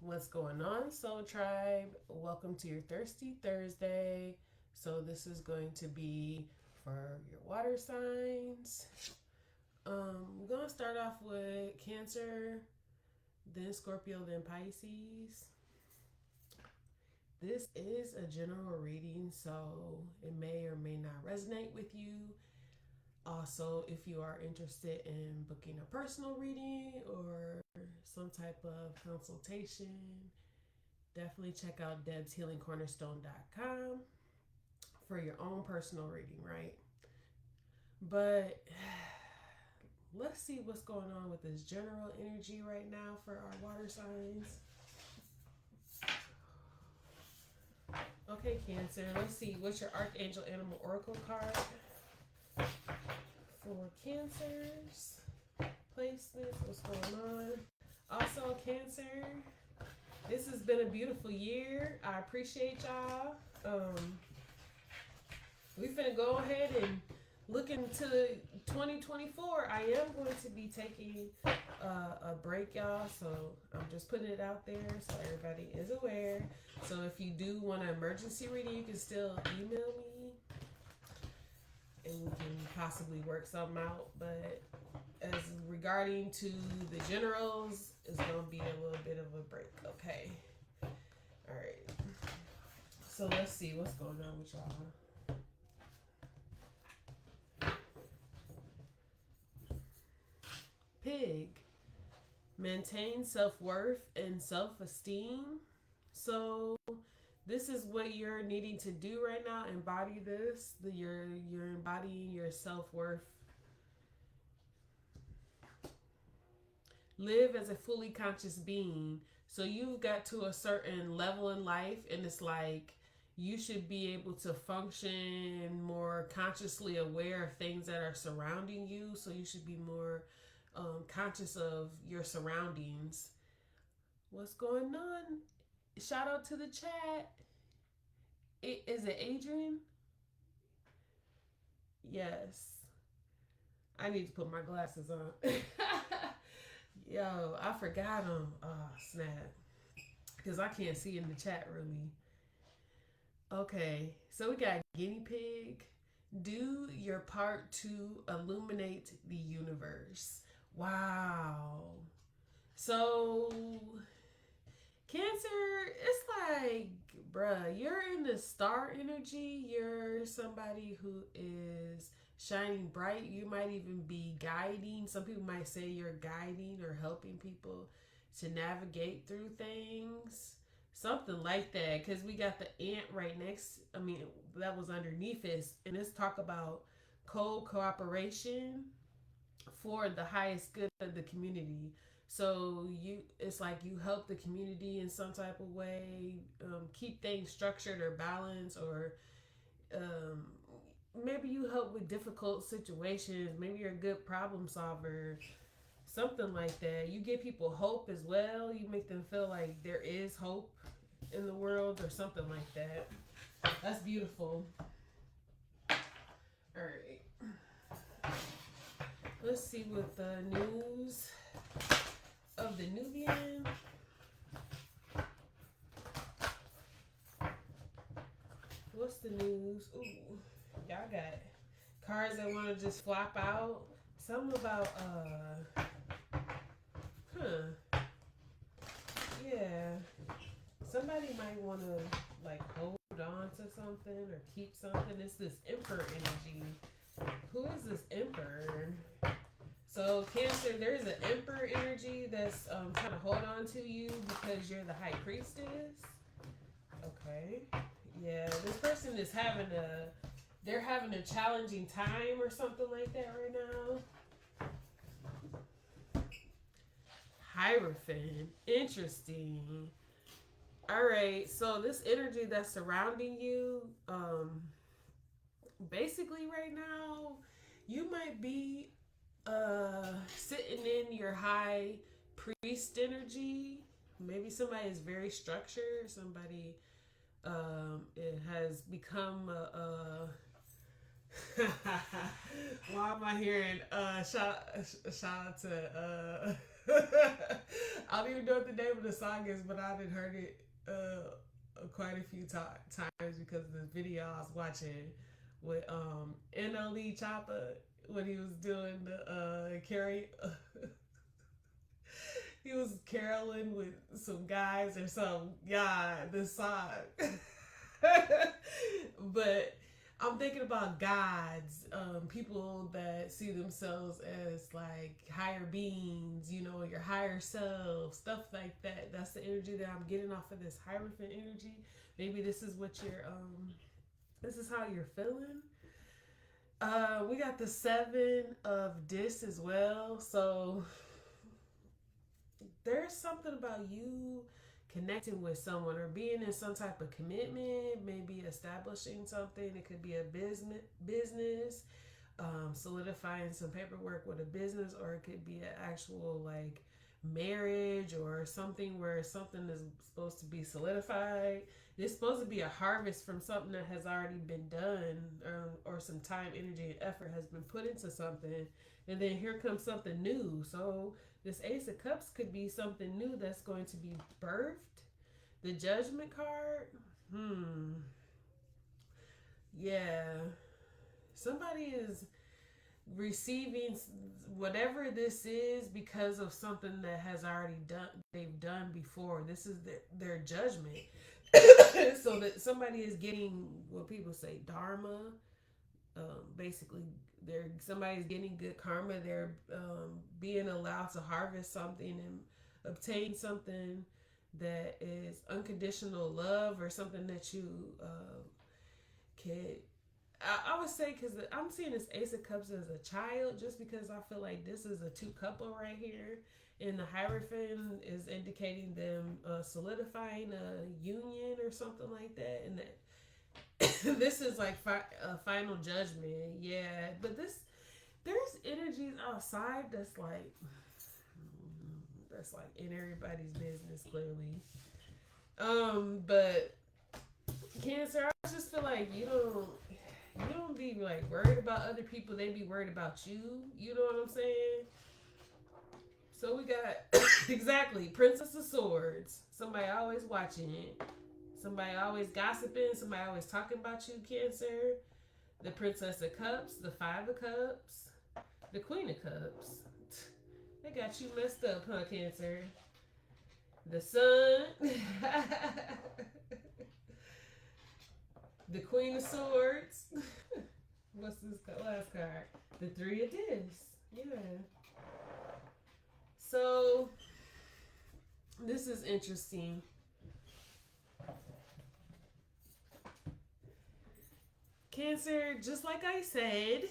What's going on, Soul Tribe? Welcome to your Thirsty Thursday. So, this is going to be for your water signs. We're going to start off with Cancer, then Scorpio, then Pisces. This is a general reading, so it may or may not resonate with you. Also, if you are interested in booking a personal reading or some type of consultation, definitely check out debshealingcornerstone.com for your own personal reading, right? But let's see what's going on with this general energy right now for our water signs. Okay, Cancer, let's see. What's your Archangel Animal Oracle card for Cancers? Placements, what's going on? Also, Cancer, this has been a beautiful year. I appreciate y'all. We finna go ahead and look into 2024. I am going to be taking a break, y'all. So I'm just putting it out there so everybody is aware. So if you do want an emergency reading, you can still email me and we can possibly work something out. But as regarding to the generals, it's going to be a little bit of a break, okay? All right. So let's see what's going on with y'all. Pig, maintain self-worth and self-esteem. So this is what you're needing to do right now. Embody this. You're embodying your self-worth. Live as a fully conscious being. So you've got to a certain level in life, and it's like you should be able to function more consciously aware of things that are surrounding you. So you should be more conscious of your surroundings. What's going on? Shout out to the chat. Is it Adrian? Yes. I need to put my glasses on. Yo, I forgot them. Oh, snap. Because I can't see in the chat really. Okay, so we got guinea pig. Do your part to illuminate the universe. Wow. So, Cancer, it's like, bruh, you're in the star energy. You're somebody who is shining bright. You might even be guiding. Some people might say you're guiding or helping people to navigate through things. Something like that. Because we got the ant right next. I mean, that was underneath us. And let's talk about cooperation for the highest good of the community. So it's like you help the community in some type of way, keep things structured or balanced, or um, maybe you help with difficult situations. Maybe you're a good problem solver, something like that. You give people hope as well. You make them feel like there is hope in the world or something like that. That's beautiful. All right. Let's see what the news of the Nubian. What's the news? Ooh, y'all got cards that want to just flop out. Something about yeah. Somebody might want to like hold on to something or keep something. It's this Emperor energy. Who is this Emperor? So, Cancer, there's an Emperor energy that's trying to hold on to you because you're the High Priestess. Okay. Yeah, this person is they're having a challenging time or something like that right now. Hierophant. Interesting. All right, so this energy that's surrounding you, basically right now, you might be sitting in your high priest energy. Maybe somebody is very structured. Somebody it has become why am I hearing shout out to I don't even know what the name of the song is, but I did heard it quite a few times because of the video I was watching with NLE Choppa when he was doing the carry. He was caroling with some guys or some guy this song. But I'm thinking about gods, people that see themselves as like higher beings, you know, your higher self, stuff like that. That's the energy that I'm getting off of this Hierophant energy. Maybe this is what you're, this is how you're feeling. We got the 7 of Dis as well. So there's something about you connecting with someone or being in some type of commitment, maybe establishing something. It could be a business, solidifying some paperwork with a business, or it could be an actual like marriage or something where something is supposed to be solidified. It's supposed to be a harvest from something that has already been done, or some time, energy, and effort has been put into something, and then here comes something new. So this Ace of Cups could be something new that's going to be birthed. The Judgment card. Yeah. Somebody is receiving whatever this is because of something that has already they've done before. This is their judgment. So that somebody is getting what people say dharma. Basically, somebody's getting good karma. They're being allowed to harvest something and obtain something that is unconditional love, or something that you can. I would say, because I'm seeing this Ace of Cups as a child, just because I feel like this is a 2 couple right here, and the Hierophant is indicating them solidifying a union or something like that, and that this is like a final judgment. Yeah, but there's energies outside that's like in everybody's business, clearly. But Cancer, I just feel like you don't be like worried about other people. They be worried about you. You know what I'm saying? So we got exactly Princess of Swords. Somebody always watching it. Somebody always gossiping. Somebody always talking about you, Cancer. The Princess of Cups. The 5 of Cups. The Queen of Cups. They got you messed up, huh, Cancer? The Sun. The Queen of Swords. What's this last card? The 3 of Discs. Yeah. So, this is interesting. Cancer, just like I said,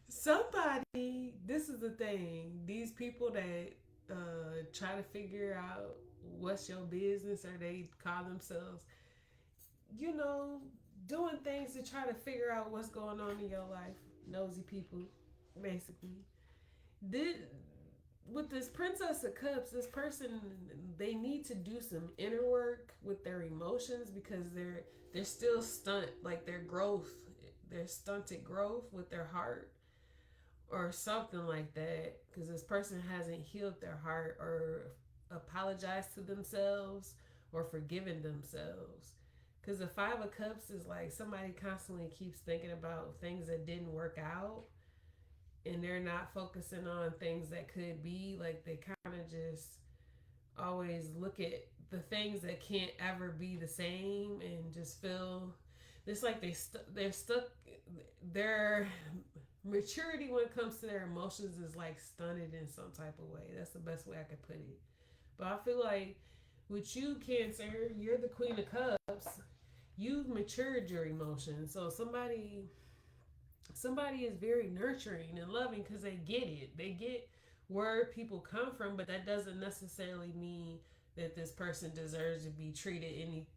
somebody, this is the thing, these people that try to figure out what's your business, or they call themselves, doing things to try to figure out what's going on in your life. Nosy people, basically. With this Princess of Cups, this person, they need to do some inner work with their emotions, because they're still like their stunted growth with their heart, or something like that, because this person hasn't healed their heart, or apologized to themselves, or forgiven themselves. Because the 5 of Cups is like somebody constantly keeps thinking about things that didn't work out, and they're not focusing on things that could be. Like, they kind of just always look at the things that can't ever be the same, and just feel it's like they're stuck. Their maturity when it comes to their emotions is like stunted in some type of way. That's the best way I could put it. But I feel like with you, Cancer, you're the Queen of Cups. You've matured your emotions. So somebody is very nurturing and loving, because they get it. They get where people come from, but that doesn't necessarily mean that this person deserves to be treated any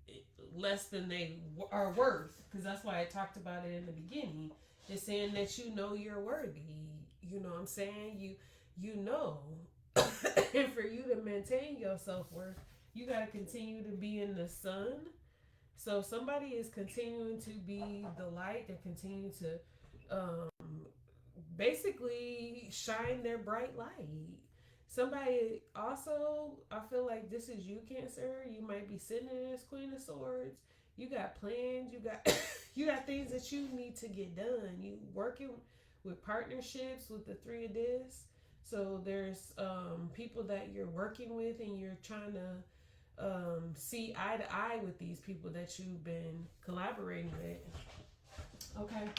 less than they are worth. Because that's why I talked about it in the beginning. It's saying that you're worthy. You know what I'm saying? You know. And for you to maintain your self-worth, you got to continue to be in the sun. So somebody is continuing to be the light. They're continuing to basically shine their bright light. Somebody also, I feel like this is you, Cancer. You might be sitting as Queen of Swords. You got plans. You got you got things that you need to get done. You working with partnerships with the Three of This. So there's people that you're working with, and you're trying to see eye to eye with these people that you've been collaborating with. Okay.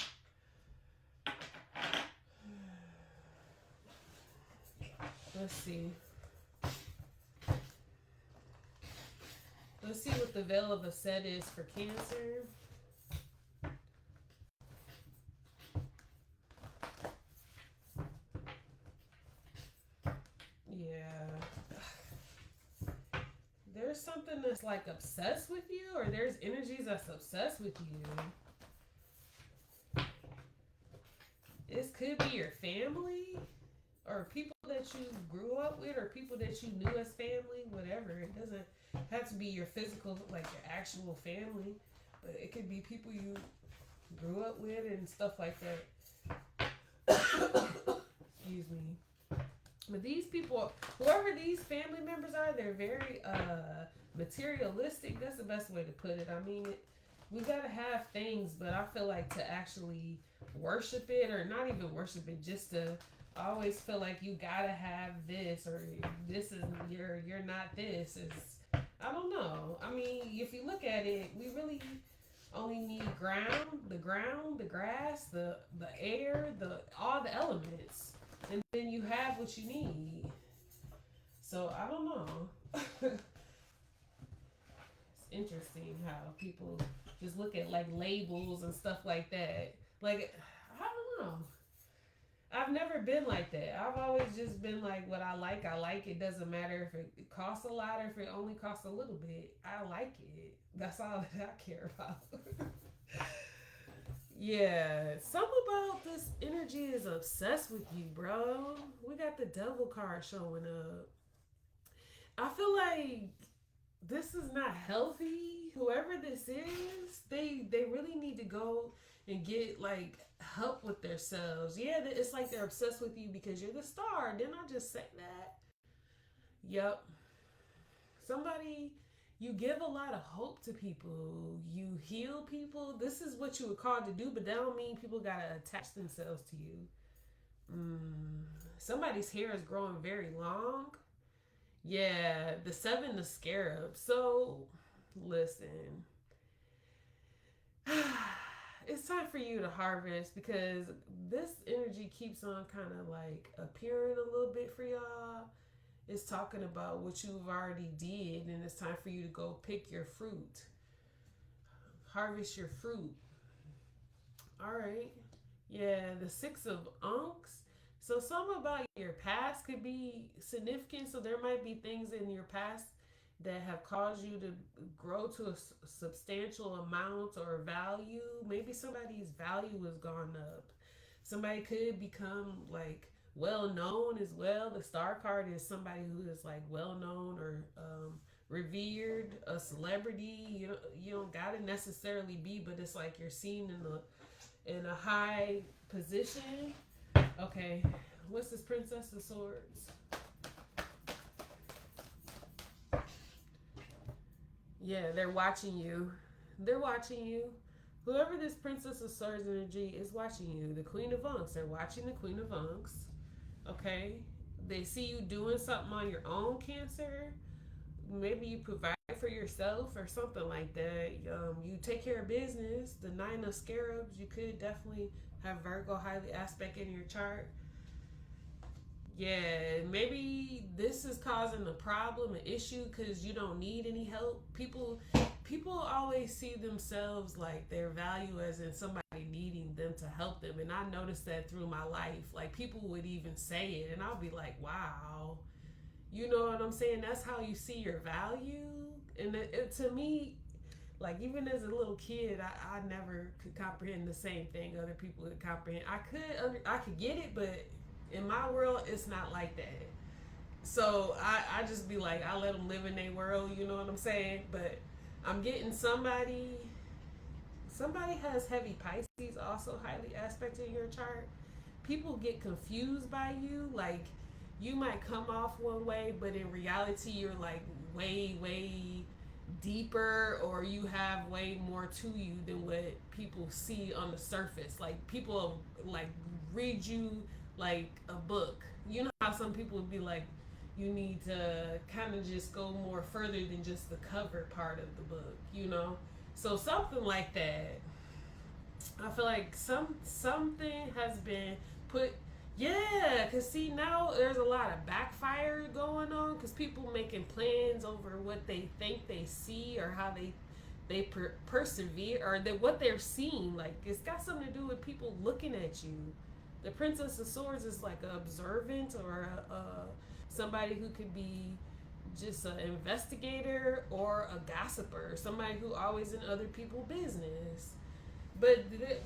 Let's see. Let's see what the veil of ASET is for Cancer. Yeah. There's something that's like obsessed with you, or there's energies that's obsessed with you. This could be your family, or people that you grew up with, or people that you knew as family, whatever. It doesn't have to be your physical, like your actual family, but it could be people you grew up with and stuff like that. Excuse me. But these people, whoever these family members are, they're very materialistic. That's the best way to put it. I mean, we gotta have things, but I feel like to actually worship it, or not even worship it, just to I always feel like you gotta have this, or this is you're not this. Is I don't know. I mean, if you look at it, we really only need the grass, the air, all the elements, and then you have what you need. So I don't know. It's interesting how people just look at like labels and stuff like that. Like, I don't know. I've never been like that. I've always just been like, what I like. It doesn't matter if it costs a lot or if it only costs a little bit. I like it. That's all that I care about. Yeah, something about this energy is obsessed with you, bro. We got the devil card showing up. I feel like this is not healthy. Whoever this is, they really need to go and get like help with themselves. Yeah, it's like they're obsessed with you because you're the star. Didn't I just say that? Yep. Somebody, you give a lot of hope to people. You heal people. This is what you were called to do, but that don't mean people gotta attach themselves to you. Somebody's hair is growing very long. Yeah, the 7 of Scarabs. So, listen. It's time for you to harvest, because this energy keeps on kind of like appearing a little bit for y'all. It's talking about what you've already did, and it's time for you to go pick your fruit. Harvest your fruit. All right. Yeah, the 6 of Unks. So something about your past could be significant. So there might be things in your past that have caused you to grow to a substantial amount or value. Maybe somebody's value has gone up. Somebody could become like well known as well. The star card is somebody who is like well known or revered, a celebrity. You don't gotta necessarily be, but it's like you're seen in a high position. Okay, what's this Princess of Swords? Yeah, they're watching you. They're watching you. Whoever this Princess of Swords energy is watching you. The Queen of Unks. They're watching the Queen of Unks. Okay? They see you doing something on your own, Cancer. Maybe you provide for yourself or something like that. You take care of business. The 9 of Scarabs. You could definitely have Virgo highly aspect in your chart. Yeah, maybe this is causing a problem, an issue, because you don't need any help. People always see themselves like their value as in somebody needing them to help them. And I noticed that through my life. Like, people would even say it, and I'll be like, wow. You know what I'm saying? That's how you see your value. And to me, like, even as a little kid, I never could comprehend the same thing other people could comprehend. I could get it, but in my world, it's not like that. So I just be like, I let them live in their world, you know what I'm saying? But I'm getting somebody has heavy Pisces also highly aspect in your chart. people get confused by you. Like, you might come off one way, but in reality, you're like way deeper, or you have way more to you than what people see on the surface. Like, people like read you like a book. You know how some people would be like, you need to kind of just go more further than just the cover part of the book, you know? So something like that. I feel like something has been put. Yeah, because see, now there's a lot of backfire going on because people making plans over what they think they see or how they persevere, or that what they're seeing. Like, it's got something to do with people looking at you. The Princess of Swords is like an observant, or somebody who could be just an investigator or a gossiper, somebody who always in other people's business. But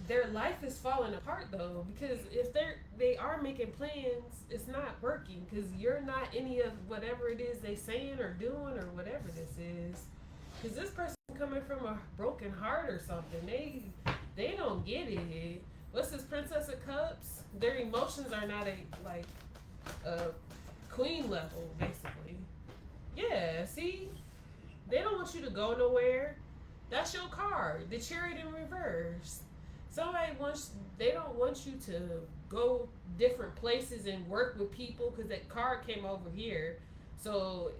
their life is falling apart though, because if they are making plans, it's not working because you're not any of whatever it is they saying or doing or whatever this is. Because this person coming from a broken heart or something, they don't get it. What's this Princess of Cups? Their emotions are not a queen level, basically. Yeah, see? They don't want you to go nowhere. That's your card. The Chariot in reverse. They don't want you to go different places and work with people because that card came over here. So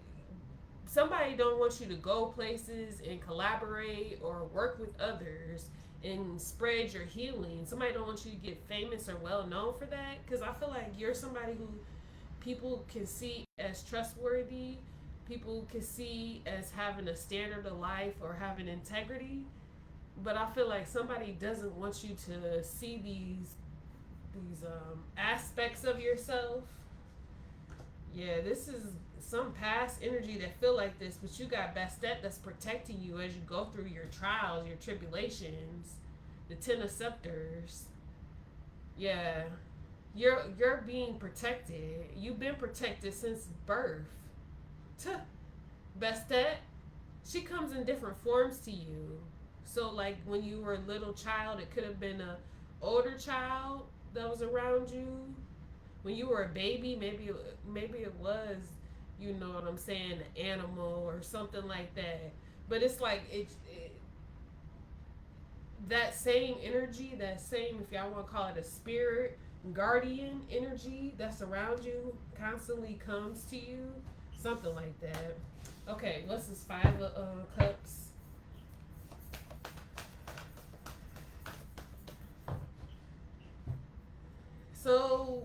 somebody don't want you to go places and collaborate or work with others and spread your healing. Somebody don't want you to get famous or well known for that, because I feel like you're somebody who people can see as trustworthy, people can see as having a standard of life or having integrity. But I feel like somebody doesn't want you to see these aspects of yourself. Yeah, this is some past energy that feel like this, but you got Bastet that's protecting you as you go through your trials, your tribulations, the Ten of Scepters. Yeah, you're being protected. You've been protected since birth. Bastet, she comes in different forms to you. So like when you were a little child, it could have been a older child that was around you. When you were a baby, maybe it was, you know what I'm saying, an animal or something like that. But it's like that same energy, that same, if y'all want to call it a spirit, guardian energy that's around you constantly comes to you. Something like that. Okay, what's this Five of Cups? So,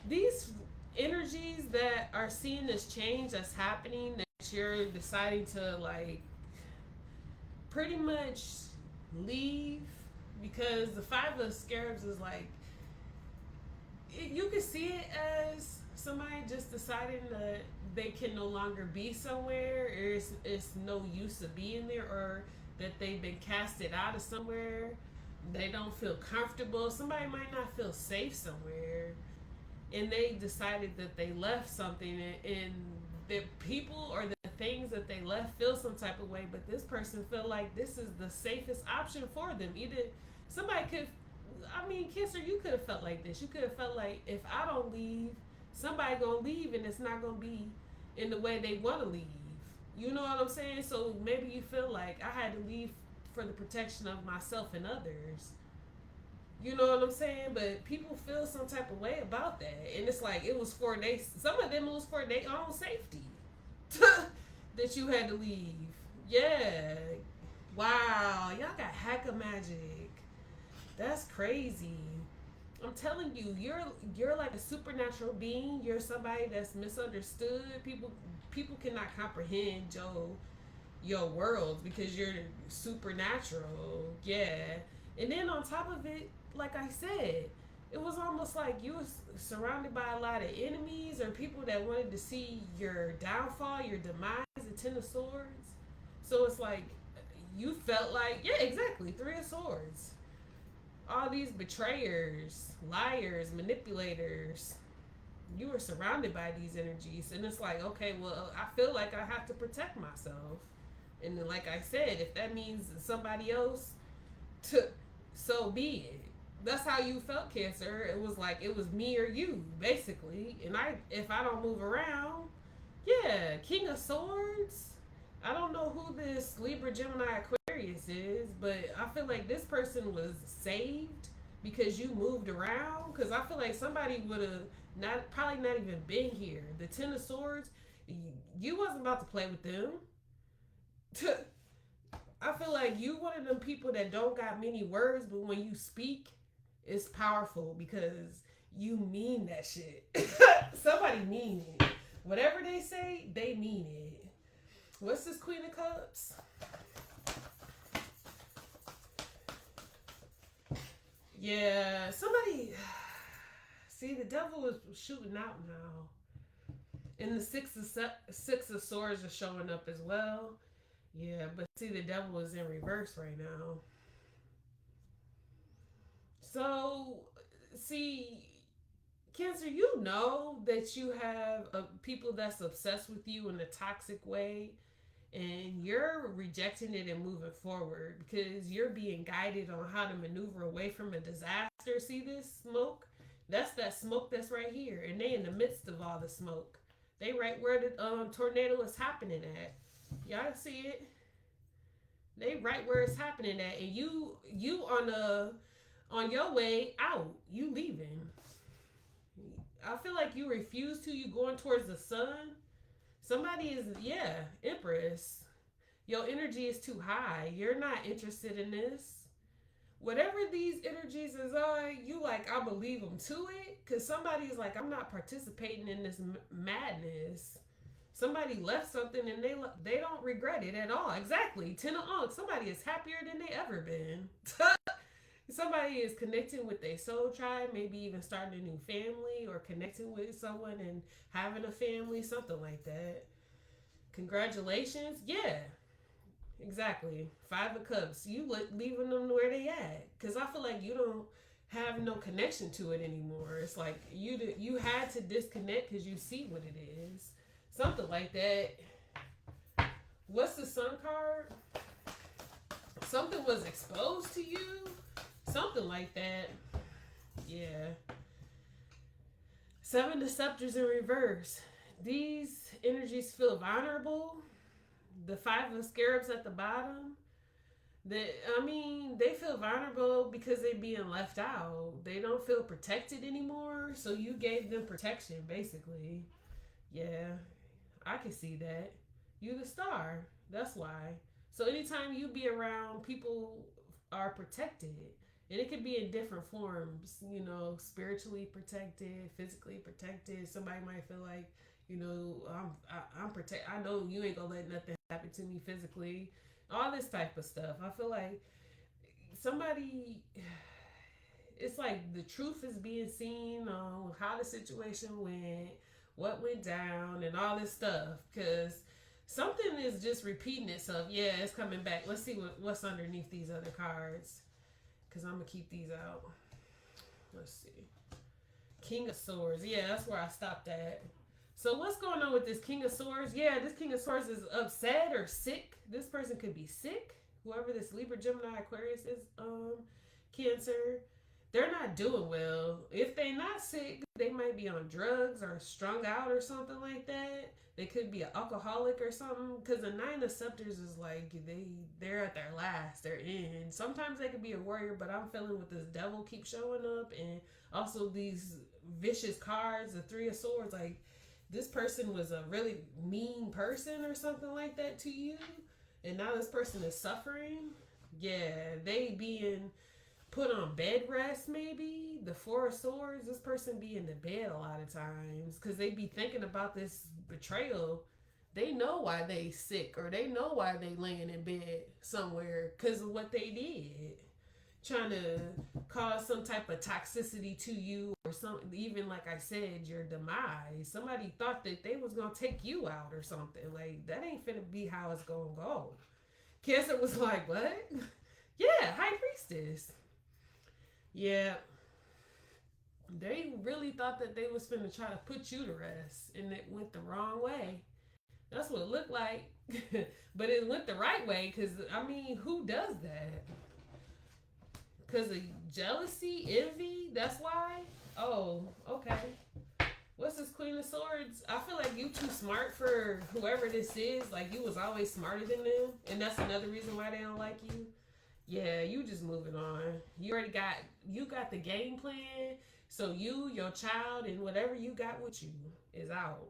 these energies that are seeing this change that's happening, that you're deciding to like pretty much leave, because the Five of Scarabs is like, you can see it as somebody just deciding that they can no longer be somewhere, or it's no use of being there, or that they've been casted out of somewhere. They don't feel comfortable. Somebody might not feel safe somewhere, and they decided that they left something, and the people or the things that they left feel some type of way, but this person feel like this is the safest option for them. Either somebody could, I mean, Kisser, you could have felt like this. You could have felt like, if I don't leave, somebody gonna leave, and it's not gonna be in the way they want to leave. You know what I'm saying? So maybe you feel like I had to leave for the protection of myself and others. You know what I'm saying? But people feel some type of way about that, and it's like it was for some of them it was for their own safety that you had to leave. Yeah. Wow, y'all got hacker magic. That's crazy. I'm telling you, you're like a supernatural being. You're somebody that's misunderstood. People cannot comprehend your world because you're supernatural. Yeah. And then on top of it, like I said, it was almost like you was surrounded by a lot of enemies or people that wanted to see your downfall, your demise, the Ten of Swords. So it's like you felt like, yeah, exactly, Three of Swords. All these betrayers, liars, manipulators, you were surrounded by these energies. And it's like, okay, well, I feel like I have to protect myself. And then, like I said, if that means somebody else, so be it. That's how you felt, Cancer. It was like it was me or you, basically. And if I don't move around, yeah, King of Swords. I don't know who this Libra, Gemini, Aquarius is, but I feel like this person was saved because you moved around. Because I feel like somebody would have probably not even been here. The Ten of Swords, you wasn't about to play with them. I feel like you one of them people that don't got many words, but when you speak, it's powerful because you mean that shit. Somebody mean it. Whatever they say, they mean it. What's this Queen of Cups? Yeah, somebody... See, the devil is shooting out now. And the Six of Swords are showing up as well. Yeah, but see, the devil is in reverse right now. So, see, Cancer, you know that you have people that's obsessed with you in a toxic way, and you're rejecting it and moving forward because you're being guided on how to maneuver away from a disaster. See this smoke? That's that smoke that's right here, and they in the midst of all the smoke. They right where the tornado is happening at. Y'all see it? They right where it's happening at, and you on your way out. You leaving. I feel like you refuse to. You going towards the sun. Somebody is, Empress. Your energy is too high. You're not interested in this. Whatever these energies is on, you like, I believe them to it. Because somebody is like, I'm not participating in this madness. Somebody left something and they don't regret it at all. Exactly. Ten of Ankh. Somebody is happier than they ever been. Somebody is connecting with their soul tribe, maybe even starting a new family or connecting with someone and having a family, something like that. Congratulations. Yeah, exactly. Five of Cups. You leaving them where they at. Because I feel like you don't have no connection to it anymore. It's like you had to disconnect because you see what it is. Something like that. What's the Sun card? Something was exposed to you. Something like that. Yeah. Seven of Scepters in reverse. These energies feel vulnerable. The Five of Scarabs at the bottom. They feel vulnerable because they're being left out. They don't feel protected anymore. So you gave them protection, basically. Yeah. I can see that. You the star. That's why. So anytime you be around, people are protected. And it could be in different forms, spiritually protected, physically protected. Somebody might feel like, I'm protected. I know you ain't gonna let nothing happen to me physically. All this type of stuff. I feel like it's like the truth is being seen on how the situation went, what went down, and all this stuff. Because something is just repeating itself. Yeah, it's coming back. Let's see what's underneath these other cards. Because I'm going to keep these out. Let's see. King of Swords. Yeah, that's where I stopped at. So what's going on with this King of Swords? Yeah, this King of Swords is upset or sick. This person could be sick. Whoever this Libra, Gemini, Aquarius is, Cancer. They're not doing well. If they're not sick, they might be on drugs or strung out or something like that. They could be an alcoholic or something. Because the Nine of Scepters is like, they're at their last. They're in. Sometimes they could be a warrior, but I'm feeling with this devil keep showing up. And also these vicious cards, the Three of Swords. Like, this person was a really mean person or something like that to you. And now this person is suffering. Yeah, they being put on bed rest, maybe. The Four of Swords, this person be in the bed a lot of times because they be thinking about this betrayal. They know why they sick, or they know why they laying in bed somewhere because of what they did. Trying to cause some type of toxicity to you, or something. Even like I said, your demise. Somebody thought that they was gonna take you out or something. Like, that ain't finna be how it's gonna go. Cancer was like, what? Yeah, High Priestess. Yeah, they really thought that they was finna try to put you to rest, and it went the wrong way. That's what it looked like. But it went the right way, because, who does that? Because of jealousy, envy, that's why? Oh, okay. What's this Queen of Swords? I feel like you too smart for whoever this is. Like, you was always smarter than them. And that's another reason why they don't like you. Yeah, you just moving on. You got the game plan. So you, your child, and whatever you got with you is out.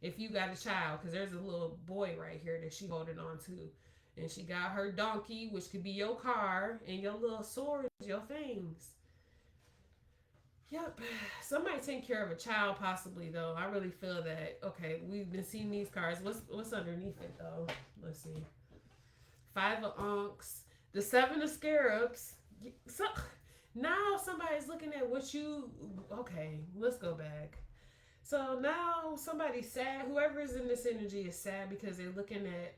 If you got a child, because there's a little boy right here that she holding on to. And she got her donkey, which could be your car, and your little swords, your things. Yep. Somebody take care of a child, possibly, though. I really feel that. Okay, we've been seeing these cards. What's underneath it, though? Let's see. 5 of Unks. The 7 of Scarabs. So, now somebody's looking at what you... Okay, let's go back. So now somebody's sad. Whoever is in this energy is sad because they're looking at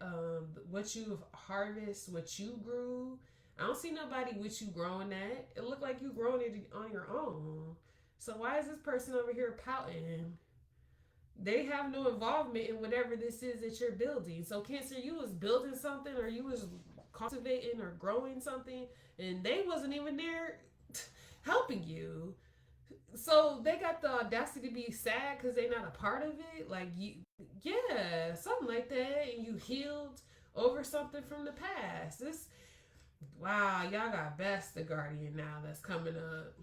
what you harvest, what you grew. I don't see nobody with you growing that. It looked like you growing it on your own. So why is this person over here pouting? They have no involvement in whatever this is that you're building. So Cancer, you was building something, or you was cultivating or growing something, and they wasn't even there helping you. So they got the audacity to be sad because they're not a part of it. Like, you, yeah, something like that. And you healed over something from the past. This, wow, y'all got Best the Guardian now that's coming up.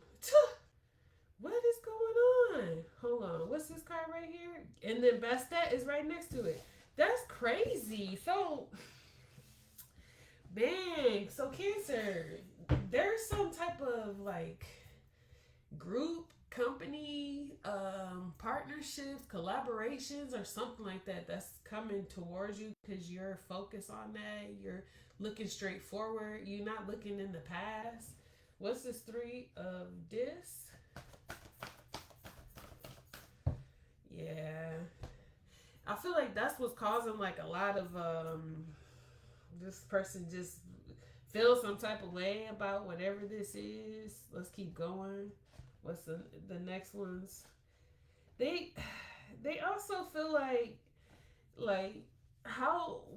What is going on? Hold on. What's this card right here? And then Bastet is right next to it. That's crazy. So, bang. So, Cancer, there's some type of, like, group, company, partnerships, collaborations, or something like that that's coming towards you because you're focused on that. You're looking straight forward. You're not looking in the past. What's this 3 of Discs? Yeah. I feel like that's what's causing like a lot of this person just feels some type of way about whatever this is. Let's keep going. What's the next ones? They also feel like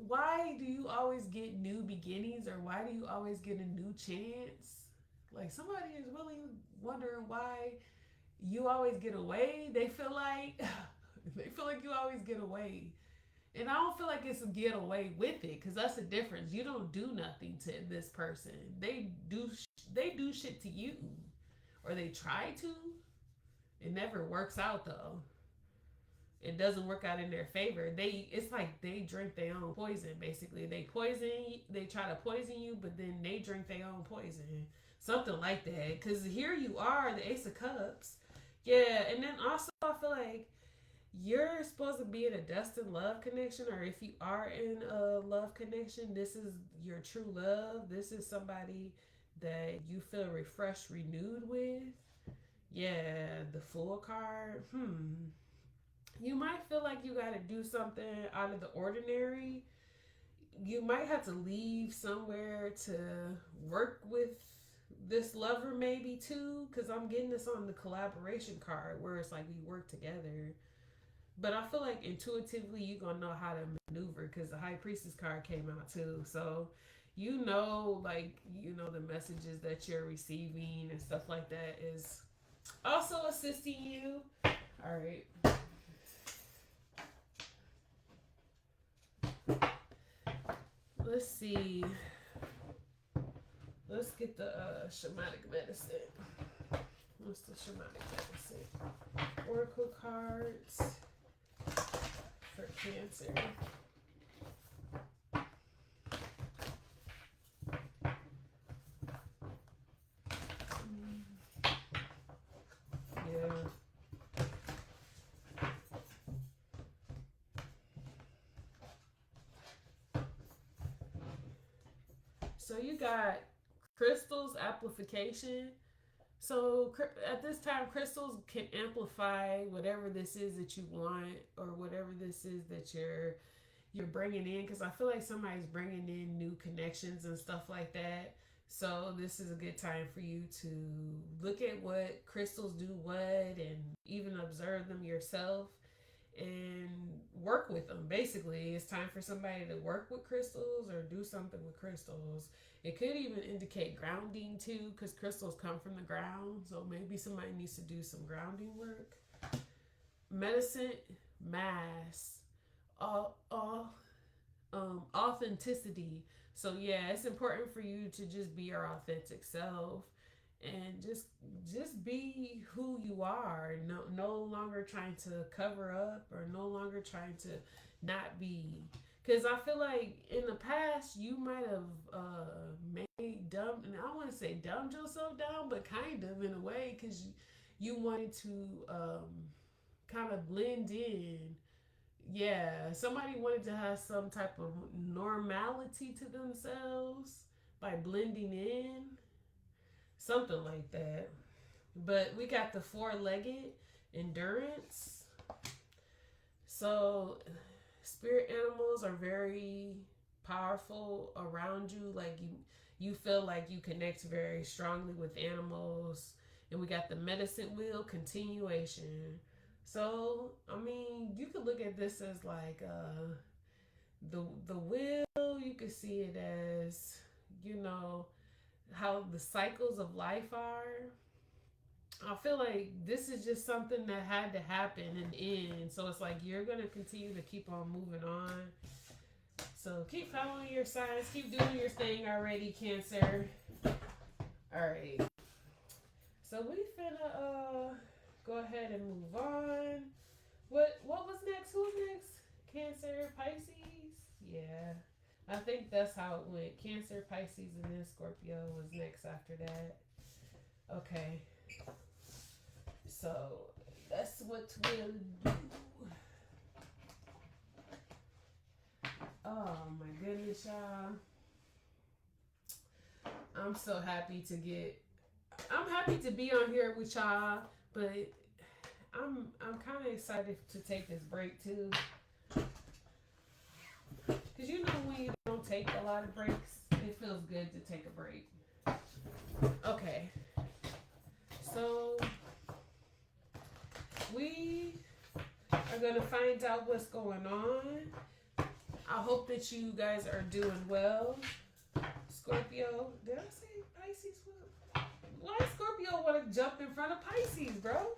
why do you always get new beginnings, or why do you always get a new chance? Like, somebody is really wondering why you always get away. They feel like you always get away. And I don't feel like it's a get away with it, because that's the difference. You don't do nothing to this person. They do shit to you. Or they try to. It never works out, though. It doesn't work out in their favor. It's like they drink their own poison, basically. They try to poison you, but then they drink their own poison. Something like that. Because here you are, the Ace of Cups. Yeah, and then also I feel like you're supposed to be in a destined love connection, or if you are in a love connection, this is your true love. This is somebody that you feel refreshed, renewed with. Yeah, the Fool card. You might feel like you got to do something out of the ordinary. You might have to leave somewhere to work with this lover maybe too, because I'm getting this on the collaboration card where it's like we work together. But I feel like intuitively you're going to know how to maneuver, because the High Priestess card came out too. So the messages that you're receiving and stuff like that is also assisting you. All right. Let's see. Let's get the shamanic medicine. What's the shamanic medicine? Oracle cards for Cancer. So you got crystals amplification. So at this time, crystals can amplify whatever this is that you want, or whatever this is that you're bringing in. Because I feel like somebody's bringing in new connections and stuff like that. So this is a good time for you to look at what crystals do what, and even observe them yourself. and work with them. Basically, it's time for somebody to work with crystals or do something with crystals. It could even indicate grounding too, because crystals come from the ground. So maybe somebody needs to do some grounding work. Medicine, mass, authenticity. So yeah, it's important for you to just be your authentic self and just be who you are. No longer trying to cover up or no longer trying to not be. Because I feel like in the past you might have made dumb, and I don't want to say dumbed yourself down, but kind of in a way, because you wanted to kind of blend in. Yeah, somebody wanted to have some type of normality to themselves by blending in, something like that. But we got the four-legged endurance. So spirit animals are very powerful around you. Like you feel like you connect very strongly with animals. And we got the medicine wheel, continuation. So I mean, you could look at this as like the wheel. You could see it as, you know, how the cycles of life are. I feel like this is just something that had to happen and end. So it's like you're going to continue to keep on moving on. So keep following your signs. Keep doing your thing already, Cancer. All right. So we finna go ahead and move on. What was next? Who's next? Cancer, Pisces? Yeah. I think that's how it went. Cancer, Pisces, and then Scorpio was next after that. Okay. So that's what we'll do. Oh my goodness, y'all. I'm so happy to be on here with y'all, but I'm kind of excited to take this break too. Cause you know when you don't take a lot of breaks, it feels good to take a break. Okay. So we are gonna find out what's going on. I hope that you guys are doing well. Scorpio, did I say Pisces? Why Scorpio want to jump in front of Pisces, bro?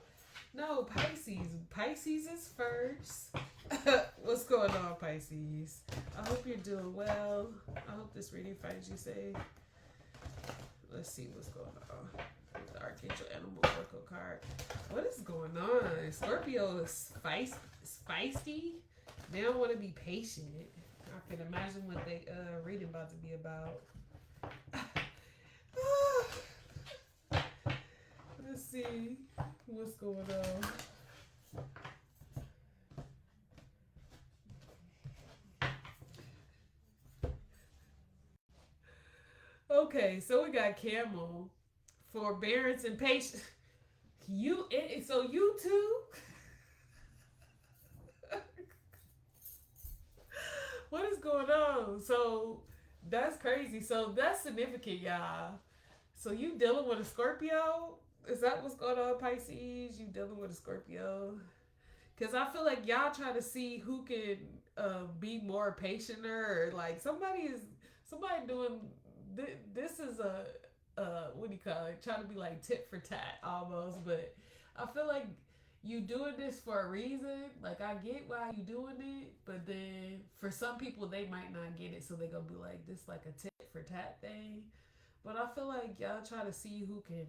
No, Pisces. Pisces is first. What's going on, Pisces? I hope you're doing well. I hope this reading finds you safe. Let's see what's going on. The Archangel Animal Oracle card. What is going on? Scorpio is feisty. They don't want to be patient. I can imagine what they reading about to be about. Let's see what's going on. Okay, so we got Camel, forbearance and patience. So you too? What is going on? So that's crazy. So that's significant, y'all. So you dealing with a Scorpio? Is that what's going on, Pisces? You dealing with a Scorpio? Because I feel like y'all try to see who can be more patient, or like somebody doing this is a what do you call it? Trying to be like tit for tat almost, but I feel like you doing this for a reason. Like I get why you doing it, but then for some people they might not get it, so they gonna be like this like a tit for tat thing. But I feel like y'all try to see who can,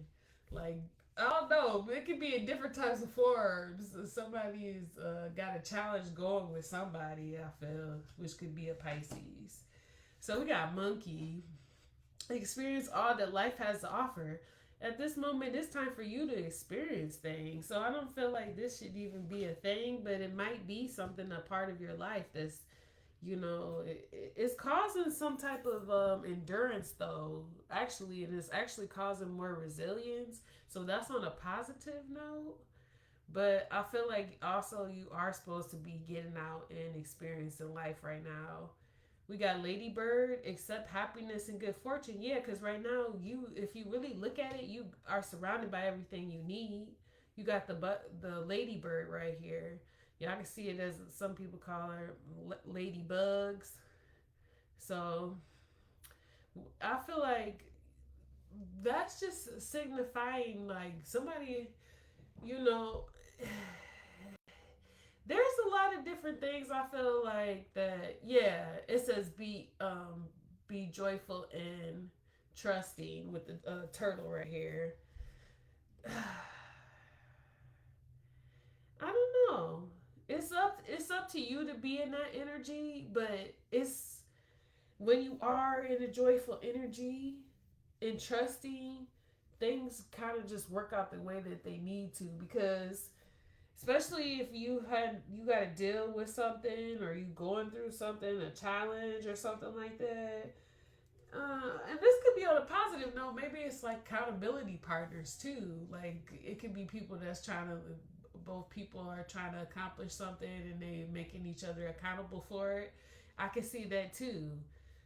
like, I don't know. It could be in different types of forms. Somebody's got a challenge going with somebody, I feel, which could be a Pisces. So we got Monkey. Experience all that life has to offer. At this moment, it's time for you to experience things. So I don't feel like this should even be a thing, but it might be something, a part of your life that's, you know, it's causing some type of endurance though, actually, and it's actually causing more resilience. So that's on a positive note. But I feel like also you are supposed to be getting out and experiencing life right now. We got Ladybird, accept happiness and good fortune. Yeah, because right now, if you really look at it, you are surrounded by everything you need. You got the Ladybird right here. Y'all can see it as some people call her ladybugs. So I feel like that's just signifying like somebody, you know, there's a lot of different things I feel like that. Yeah, it says be joyful and trusting with the turtle right here. I don't know. It's up to you to be in that energy, but it's when you are in a joyful energy and trusting, things kind of just work out the way that they need to, because especially if you got to deal with something, or you going through something, a challenge or something like that. And this could be on a positive note. Maybe it's like accountability partners too. Like it could be people that's trying to, both people are trying to accomplish something and they making each other accountable for it. I can see that too.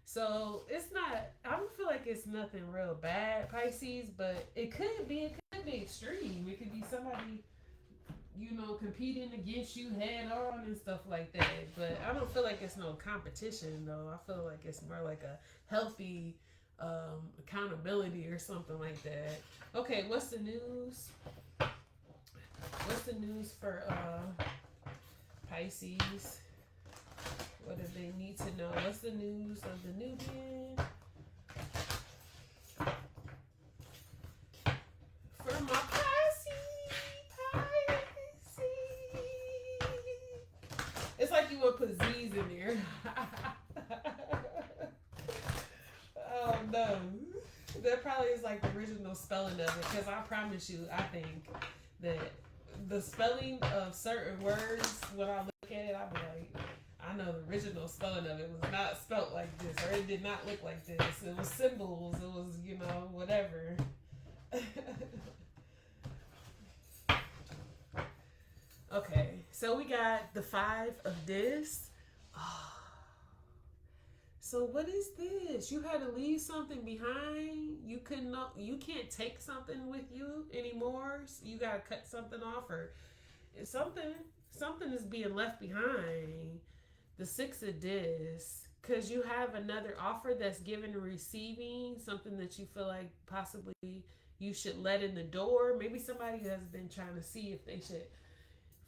So it's not. I don't feel like it's nothing real bad, Pisces, but it could be. It could be extreme. It could be somebody, competing against you head on and stuff like that. But I don't feel like it's no competition though. I feel like it's more like a healthy accountability or something like that. Okay, what's the news? What's the news for Pisces? What do they need to know? What's the news of the Nubian? For my Pisces. It's like you would put Z's in there. Oh no. That probably is like the original spelling of it, because I promise you, I think that the spelling of certain words, when I look at it, I'll be like, I know the original spelling of it was not spelt like this, or it did not look like this. It was symbols. It was, whatever. Okay, so we got the 5 of this. Oh. So what is this? You had to leave something behind. You can't take something with you anymore. So you gotta cut something off, or something is being left behind. The 6 of this, because you have another offer that's given and receiving, something that you feel like possibly you should let in the door. Maybe somebody has been trying to see if they should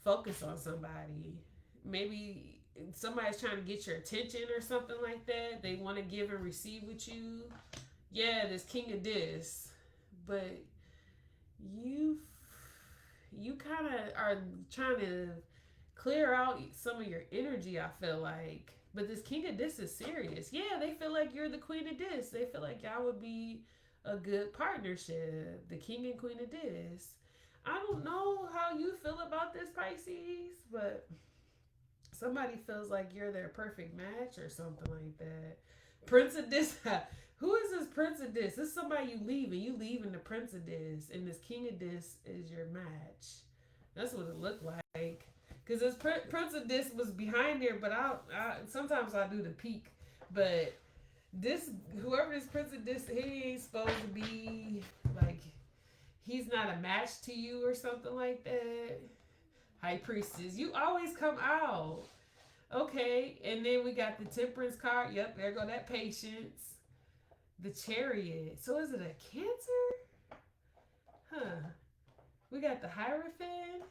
focus on somebody. Maybe somebody's trying to get your attention or something like that. They want to give and receive with you. Yeah, this King of this. But you kind of are trying to clear out some of your energy, I feel like. But this King of this is serious. Yeah, they feel like you're the Queen of this. They feel like y'all would be a good partnership. The King and Queen of this. I don't know how you feel about this, Pisces, but somebody feels like you're their perfect match or something like that. Prince of this. Who is this Prince of this? This is somebody you leaving. You leaving the Prince of this. And this King of this is your match. That's what it looked like. Because this Prince of this was behind there, but I sometimes I do the peek. But whoever this Prince of this, he ain't supposed to be, like, he's not a match to you or something like that. High Priestess, you always come out. Okay, and then we got the Temperance card. Yep, there go that Patience. The Chariot. So is it a Cancer? Huh. We got the Hierophant.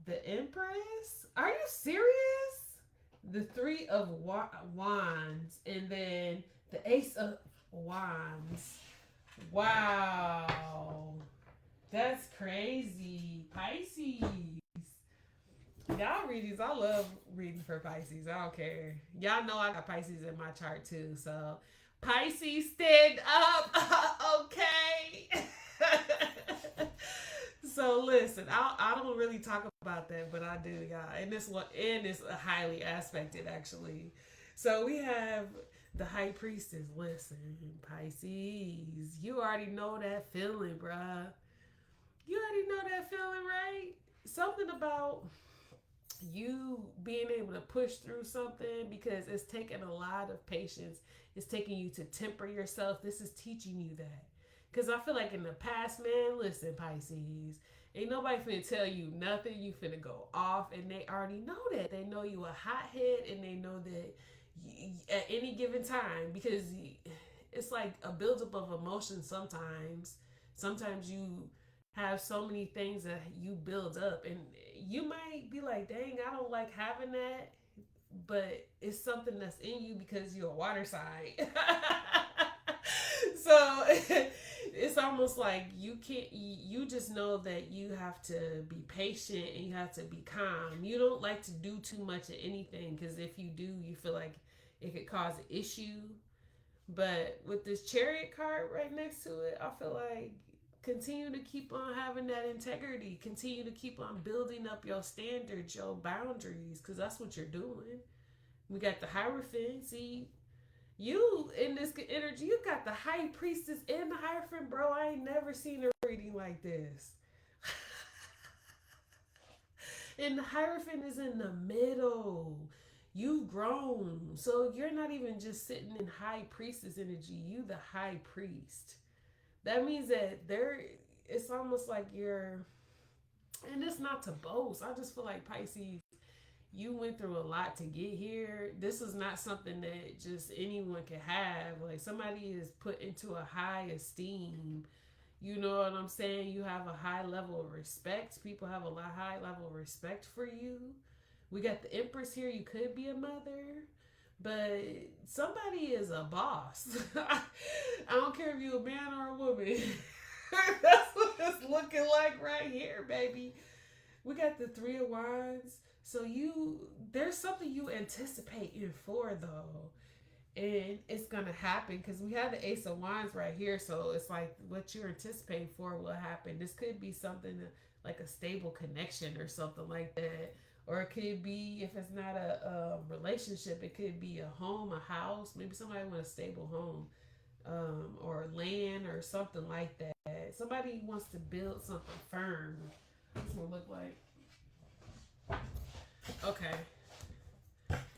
The Empress. Are you serious? The 3 of Wands. And then the Ace of Wands. Wow. That's crazy. Pisces. Y'all readings, I love reading for Pisces. I don't care. Y'all know I got Pisces in my chart too. So Pisces, stand up. Okay. So listen, I don't really talk about that, but I do, y'all. And this one, and it's highly aspected actually. So we have the High Priestess. Listen, Pisces, you already know that feeling, bruh. You already know that feeling, right? Something about you being able to push through something, because it's taking a lot of patience. It's taking you to temper yourself. This is teaching you that. Because I feel like in the past, man, listen, Pisces, ain't nobody finna tell you nothing. You finna go off, and they already know that. They know you a hothead, and they know that at any given time, because it's like a buildup of emotion sometimes. Sometimes you have so many things that you build up, and you might be like, dang, I don't like having that, but it's something that's in you because you're a water sign. So it's almost like you just know that you have to be patient and you have to be calm. You don't like to do too much of anything, because if you do, you feel like it could cause an issue. But with this Chariot card right next to it, I feel like continue to keep on having that integrity. Continue to keep on building up your standards, your boundaries, because that's what you're doing. We got the Hierophant. See, you in this energy, you got the High Priestess and the Hierophant, bro. I ain't never seen a reading like this. And the Hierophant is in the middle. You've grown. So you're not even just sitting in High Priestess energy. You the High Priest. That means that it's almost like you're, and it's not to boast. I just feel like, Pisces, you went through a lot to get here. This is not something that just anyone can have. Like, somebody is put into a high esteem. You know what I'm saying? You have a high level of respect. People have a high level of respect for you. We got the Empress here. You could be a mother, but somebody is a boss. I don't care if you're a man or a woman. That's what it's looking like right here, baby. We got the Three of Wands. So there's something you anticipating for, though. And it's going to happen, because we have the Ace of Wands right here. So it's like what you're anticipating for will happen. This could be something like a stable connection or something like that. Or it could be, if it's not a relationship, it could be a home, a house. Maybe somebody wants a stable home, or land or something like that. Somebody wants to build something firm. What's it look like? Okay.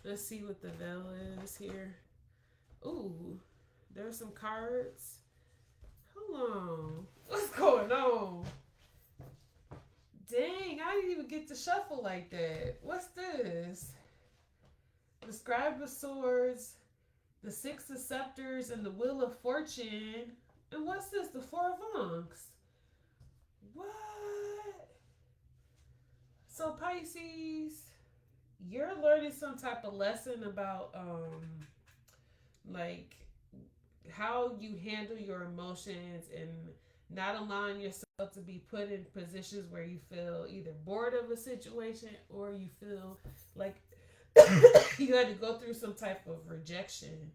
Let's see what the veil is here. Ooh, there's some cards. Hold on. What's going on? Dang, I didn't even get to shuffle like that. What's this? The Scribe of Swords, the Six of Scepters, and the Wheel of Fortune. And what's this? The Four of Wands. What? So, Pisces, you're learning some type of lesson about like how you handle your emotions and not allowing yourself to be put in positions where you feel either bored of a situation or you feel like you had to go through some type of rejection.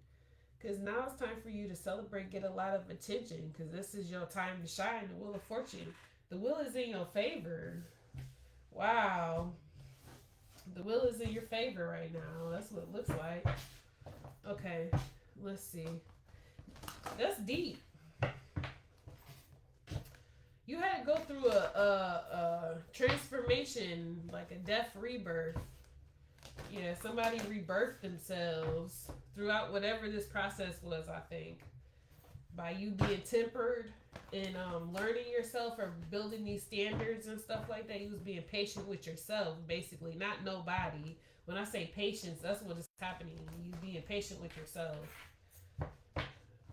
Because now it's time for you to celebrate, get a lot of attention, because this is your time to shine. The Wheel of Fortune. The wheel is in your favor. Wow. The wheel is in your favor right now. That's what it looks like. Okay, let's see. That's deep. You had to go through a transformation, like a death rebirth. Yeah, somebody rebirthed themselves throughout whatever this process was, I think. By you being tempered and learning yourself or building these standards and stuff like that. You was being patient with yourself, basically, not nobody. When I say patience, that's what is happening. You being patient with yourself.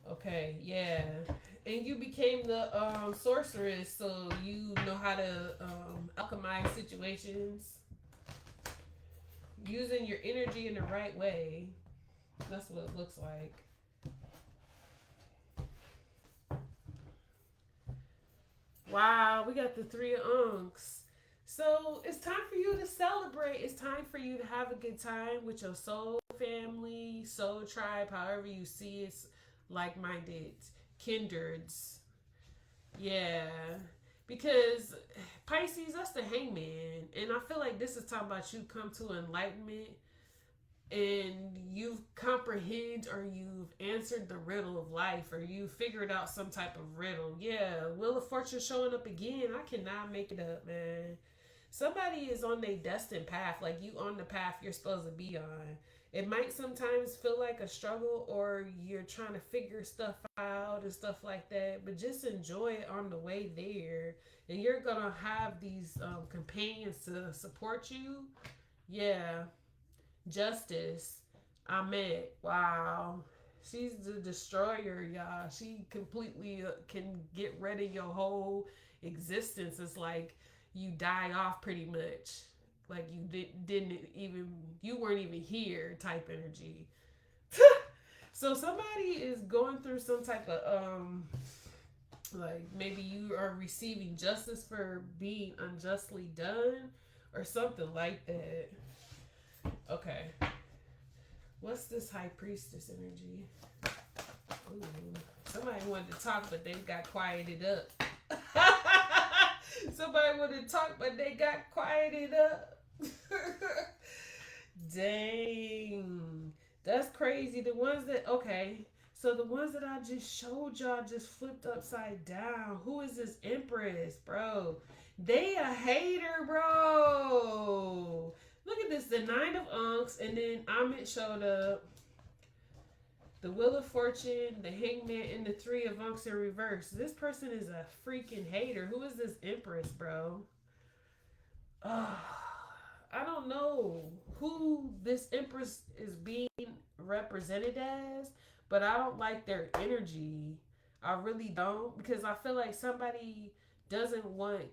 Okay, yeah. And you became the sorceress, so you know how to alchemize situations. Using your energy in the right way. That's what it looks like. Wow, we got the Three of Unks. So it's time for you to celebrate. It's time for you to have a good time with your soul family, soul tribe, however you see it, like-minded, kindreds. Yeah. Because Pisces, that's the Hangman. And I feel like this is talking about you come to enlightenment and you've comprehend or you've answered the riddle of life, or you figured out some type of riddle. Yeah, Wheel of Fortune showing up again. I cannot make it up, man. Somebody is on their destined path, like you on the path you're supposed to be on. It might sometimes feel like a struggle, or you're trying to figure stuff out and stuff like that, but just enjoy it on the way there. And you're gonna have these companions to support you. Yeah, Justice. Ahmed. Wow. She's the destroyer, y'all. She completely can get rid of your whole existence. It's like you die off pretty much. Like you didn't even, you weren't even here type energy. So somebody is going through some type of like maybe you are receiving justice for being unjustly done or something like that. Okay. What's this high priestess energy? Ooh, somebody wanted to talk, but they got quieted up. Somebody wanted to talk, but they got quieted up. Dang. That's crazy. The ones that, okay. So the ones that I just showed y'all just flipped upside down. Who is this Empress, bro? They a hater, bro. Look at this, the Nine of Unks, and then Amit showed up. The Wheel of Fortune, the Hangman, and the Three of Unks in reverse. This person is a freaking hater. Who is this Empress, bro? I don't know who this Empress is being represented as, but I don't like their energy. I really don't, because I feel like somebody doesn't want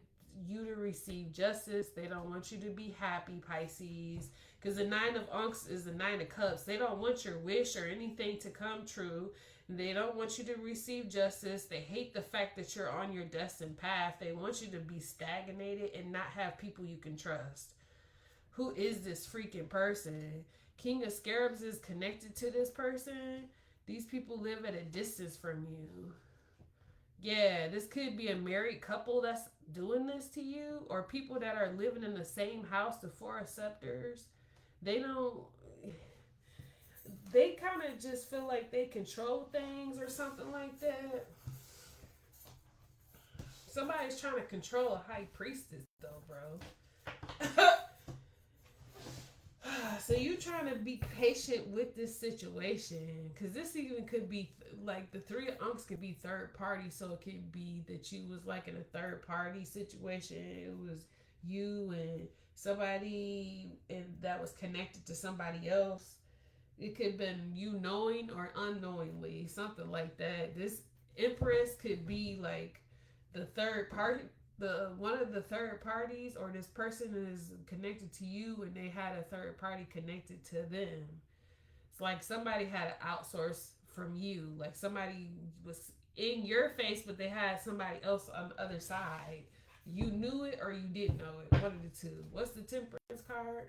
you to receive justice. They don't want you to be happy, Pisces. Because the Nine of Unks is the Nine of Cups. They don't want your wish or anything to come true. They don't want you to receive justice. They hate the fact that you're on your destined path. They want you to be stagnated and not have people you can trust. Who is this freaking person? King of Scarabs is connected to this person. These people live at a distance from you. Yeah, this could be a married couple that's doing this to you, or people that are living in the same house, the Four of Scepters. They don't, they kind of just feel like they control things or something like that. Somebody's trying to control a high priestess though, bro. So you trying to be patient with this situation, because this even could be like the Three of Unks could be third party. So it could be that you was like in a third party situation. It was you and somebody and that was connected to somebody else. It could have been you knowing or unknowingly, something like that. This Empress could be like the third party, the one of the third parties, or this person is connected to you and they had a third party connected to them. It's like somebody had to outsource from you. Like somebody was in your face, but they had somebody else on the other side. You knew it or you didn't know it. One of the two. What's the Temperance card?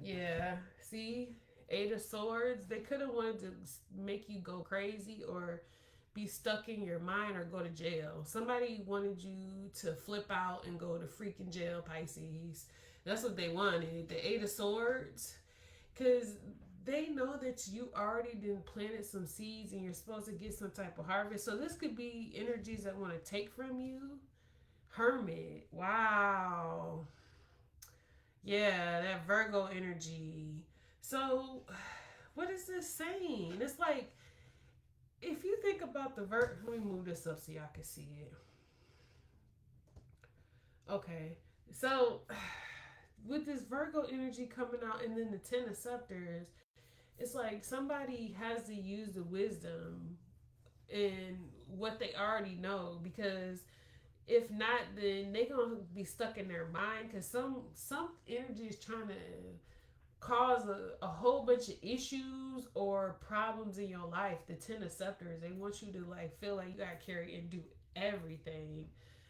Yeah. See? Eight of Swords. They could have wanted to make you go crazy or be stuck in your mind or go to jail. Somebody wanted you to flip out and go to freaking jail, Pisces. That's what they wanted. The Eight of Swords. Because they know that you already done planted some seeds and you're supposed to get some type of harvest. So this could be energies that want to take from you. Hermit. Wow. Yeah, that Virgo energy. So what is this saying? It's like, if you think about the let me move this up so y'all can see it. Okay, so with this Virgo energy coming out and then the Ten of Scepters, it's like somebody has to use the wisdom and what they already know, because if not, then they gonna be stuck in their mind, because some energy is trying to cause a whole bunch of issues or problems in your life. The Ten of Scepters, they want you to like feel like you gotta carry and do everything.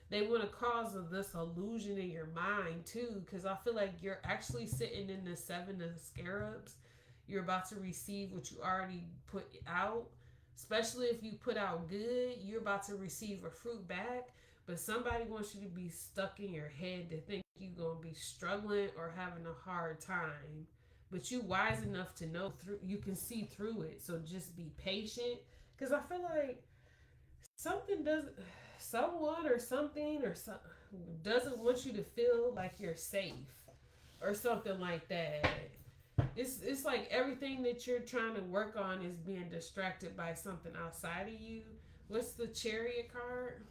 They want to cause this illusion in your mind too, because I feel like you're actually sitting in the Seven of Scarabs. You're about to receive what you already put out. Especially if you put out good, you're about to receive a fruit back. But somebody wants you to be stuck in your head to think you're going to be struggling or having a hard time. But you wise enough to know through, you can see through it. So just be patient. Because I feel like something doesn't, someone or something or some, doesn't want you to feel like you're safe or something like that. It's like everything that you're trying to work on is being distracted by something outside of you. What's the Chariot card?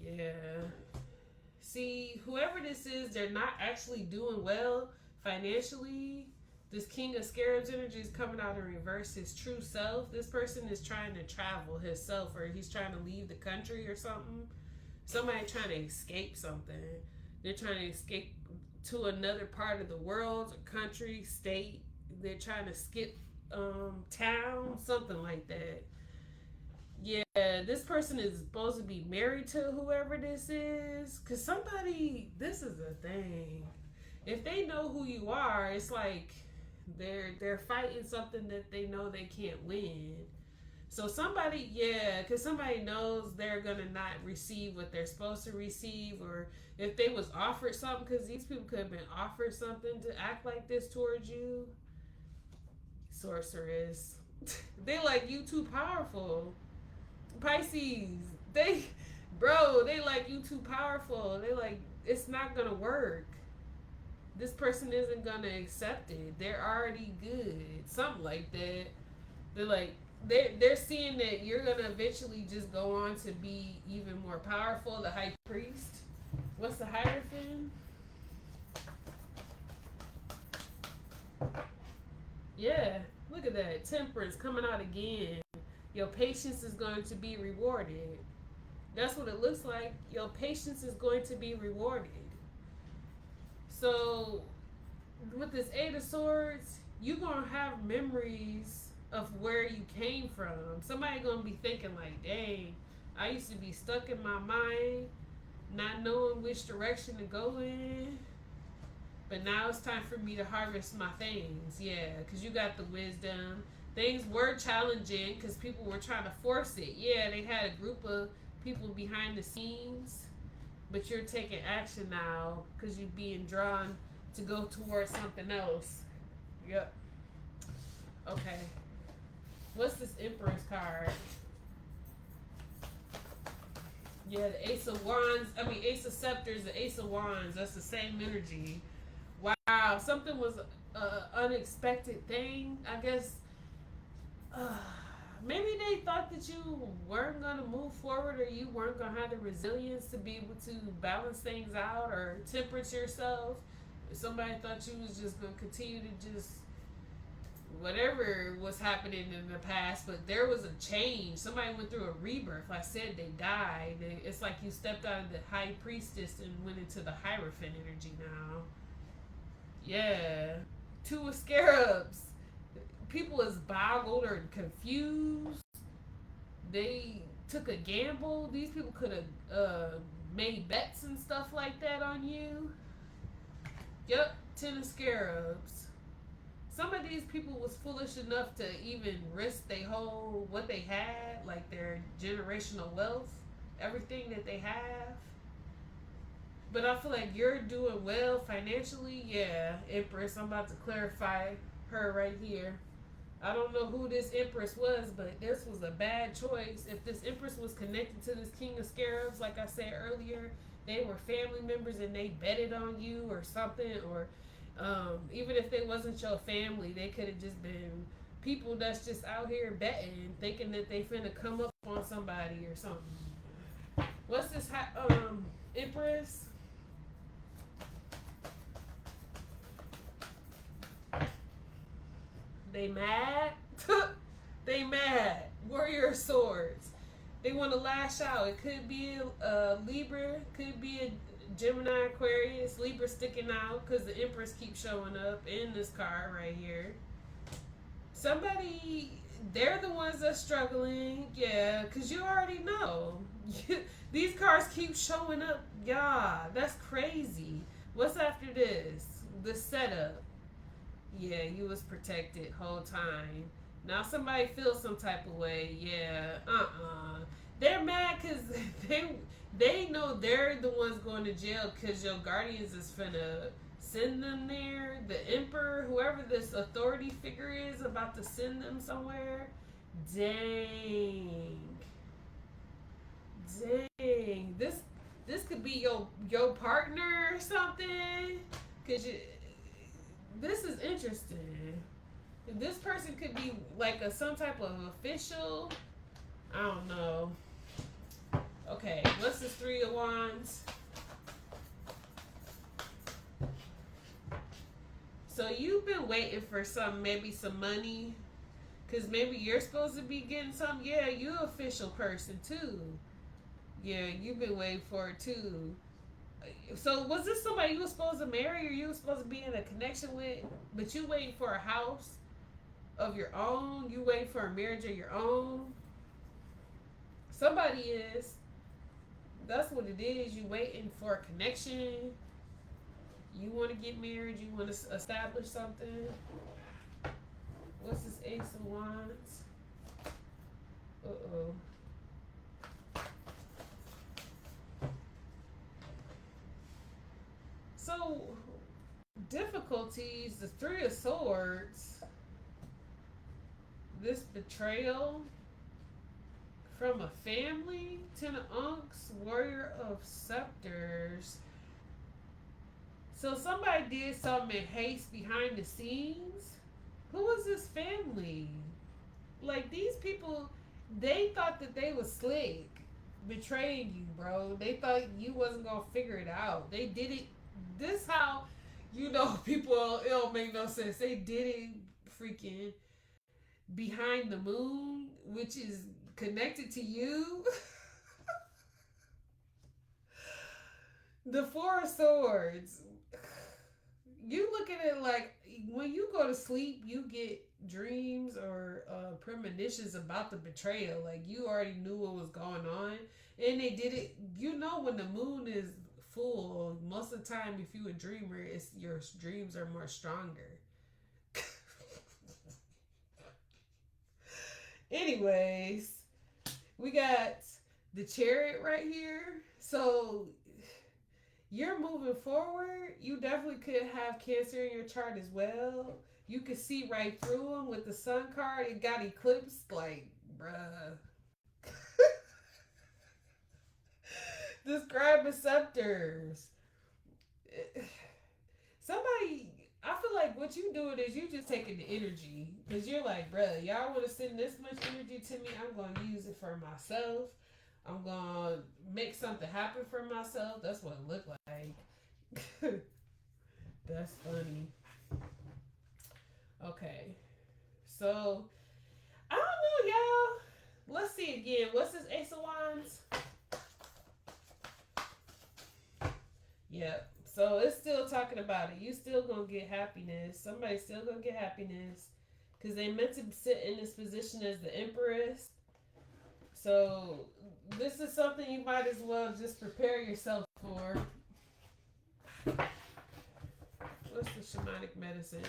Yeah. See, whoever this is, they're not actually doing well financially. This King of Scarabs energy is coming out in reverse. His true self. This person is trying to travel himself, or he's trying to leave the country or something. Somebody trying to escape something. They're trying to escape to another part of the world, country, state. They're trying to skip town, something like that. Yeah, this person is supposed to be married to whoever this is. Cause somebody, this is the thing. If they know who you are, it's like they're fighting something that they know they can't win. So somebody, yeah, because somebody knows they're gonna not receive what they're supposed to receive, or if they was offered something, because these people could have been offered something to act like this towards you. Sorceress, they like you too powerful. Pisces, they like you too powerful. They like it's not gonna work. This person isn't gonna accept it. They're already good. Something like that. They're like they're seeing that you're gonna eventually just go on to be even more powerful. The High Priest. What's the Hierophant? Yeah, look at that. Temperance coming out again. Your patience is going to be rewarded. That's what it looks like. Your patience is going to be rewarded. So, with this Eight of Swords, you're going to have memories of where you came from. Somebody going to be thinking like, dang, I used to be stuck in my mind, not knowing which direction to go in. But now it's time for me to harvest my things. Yeah, because you got the wisdom. Things were challenging because people were trying to force it. Yeah, they had a group of people behind the scenes, but you're taking action now because you're being drawn to go towards something else. Yep. Okay. What's this Empress card? Yeah, the Ace of Wands. I mean, Ace of Scepters, the Ace of Wands. That's the same energy. Wow. Something was an unexpected thing, I guess. Maybe they thought that you weren't going to move forward, or you weren't going to have the resilience to be able to balance things out or temperate yourself. Somebody thought you was just going to continue to just whatever was happening in the past, but there was a change. Somebody went through a rebirth. Like I said, they died. It's like you stepped out of the High Priestess and went into the Hierophant energy now. Yeah. Two of Scarabs. People is boggled or confused. They took a gamble. These people could have made bets and stuff like that on you. Yep, Ten of Scarabs. Some of these people was foolish enough to even risk they whole what they had, like their generational wealth, everything that they have. But I feel like you're doing well financially. Yeah, Empress. I'm about to clarify her right here. I don't know who this Empress was, but this was a bad choice. If this Empress was connected to this King of Scarabs, like I said earlier, they were family members and they betted on you or something, or even if they wasn't your family, they could have just been people that's just out here betting, thinking that they finna come up on somebody or something. What's this Empress? They mad. They mad. Warrior of Swords. They want to lash out. It could be a Libra, could be a Gemini, Aquarius. Libra sticking out because the Empress keeps showing up in this card right here. Somebody, they're the ones that's struggling. Yeah, because you already know. These cards keep showing up. Yeah, that's crazy. What's after this? The setup. Yeah, you was protected whole time. Now somebody feels some type of way. Yeah, They're mad because they know they're the ones going to jail because your guardians is finna send them there. The emperor, whoever this authority figure is, about to send them somewhere. Dang. Dang. This could be your partner or something. Cause this is interesting. This person could be like some type of official. I don't know. Okay, what's this Three of Wands? So you've been waiting for maybe some money. Because maybe you're supposed to be getting something. Yeah, you're an official person too. Yeah, you've been waiting for it too. So was this somebody you were supposed to marry or you were supposed to be in a connection with? But you waiting for a house of your own? You waiting for a marriage of your own? Somebody is. That's what it is. You waiting for a connection. You want to get married. You want to establish something. What's this Ace of Wands? Uh-oh. So, difficulties, the Three of Swords, this betrayal from a family, Ten of Unks, Warrior of Scepters. So somebody did something in haste behind the scenes. Who was this family? Like, these people, they thought that they was slick, betraying you, bro. They thought you wasn't gonna figure it out. They did it. This how, people, it don't make no sense. They did it freaking behind the moon, which is connected to you. The Four of Swords. You look at it like when you go to sleep, you get dreams or premonitions about the betrayal. Like you already knew what was going on, and they did it. When the moon is full, most of the time, if you a dreamer, your dreams are more stronger. Anyways, we got the Chariot right here. So you're moving forward. You definitely could have Cancer in your chart as well. You could see right through them with the Sun card. It got eclipsed, like, bruh. The Scribe of Scepters. Somebody, I feel like what you doing is you just taking the energy. Because you're like, bruh, y'all want to send this much energy to me? I'm going to use it for myself. I'm going to make something happen for myself. That's what it looked like. That's funny. Okay. So, I don't know, y'all. Let's see again. What's this Ace of Wands? Yep. So, it's still talking about it. You still going to get happiness. Somebody's still going to get happiness. Because they meant to sit in this position as the Empress. So, this is something you might as well just prepare yourself for. What's the shamanic medicine?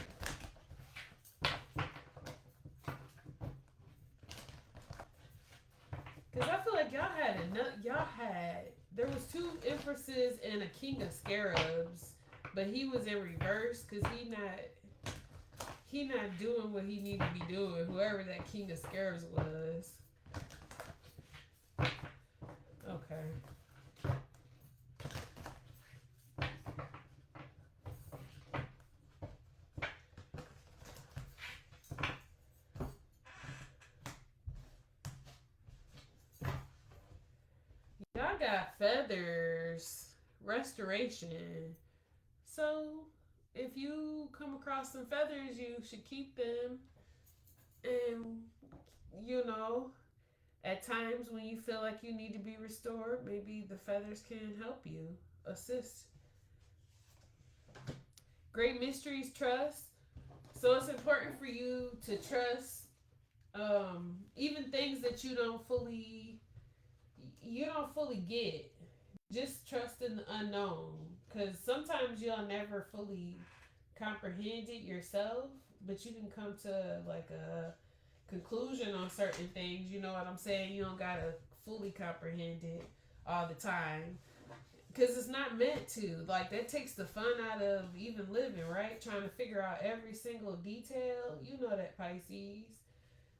Because I feel like there was two empresses and a king of scarabs, but he was in reverse because he not doing what he needed to be doing, whoever that king of scarabs was. Okay. Y'all got feathers, restoration. So if you come across some feathers, you should keep them. And at times when you feel like you need to be restored, maybe the feathers can help you, assist. Great mysteries, trust. So it's important for you to trust even things that you don't fully get. Just trust in the unknown, because sometimes you'll never fully comprehend it yourself, but you can come to like a conclusion on certain things. You know what I'm saying? You don't gotta fully comprehend it all the time, because it's not meant to. Like, that takes the fun out of even living, right? Trying to figure out every single detail. You know that, Pisces.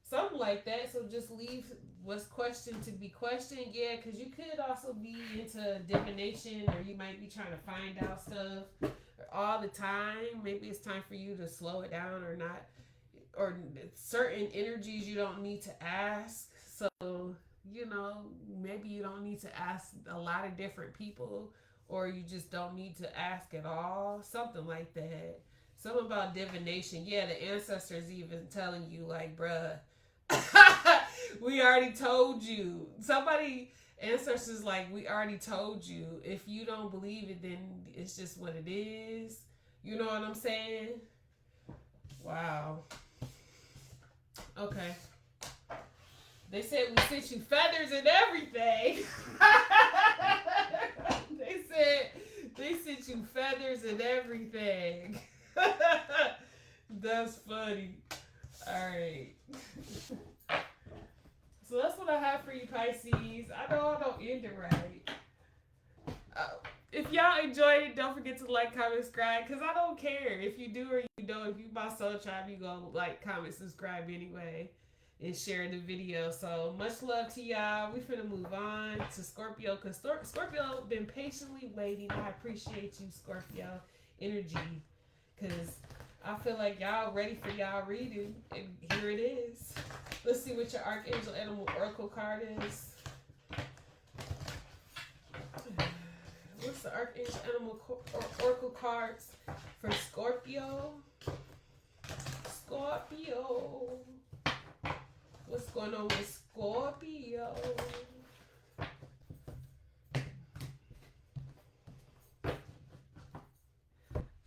Something like that. So just leave what's questioned to be questioned. Yeah, because you could also be into divination, or you might be trying to find out stuff all the time. Maybe it's time for you to slow it down, or not, or certain energies you don't need to ask. So, maybe you don't need to ask a lot of different people, or you just don't need to ask at all. Something like that. Something about divination. Yeah, the ancestors even telling you, like, bruh, we already told you. Somebody, ancestors, like, we already told you. If you don't believe it, then it's just what it is. You know what I'm saying? Wow. Okay. They said we sent you feathers and everything. they sent you feathers and everything. That's funny. All right. So that's what I have for you, Pisces. I know I don't end it right. If y'all enjoyed it, don't forget to like, comment, subscribe. Because I don't care if you do or you don't. If you my soul tribe, you go like, comment, subscribe anyway. And share the video. So much love to y'all. We finna move on to Scorpio. Because Scorpio been patiently waiting. I appreciate you, Scorpio energy. Because I feel like y'all ready for y'all reading. And here it is. Let's see what your Archangel Animal Oracle card is. What's the Archangel Animal Oracle cards for Scorpio? Scorpio. What's going on with Scorpio?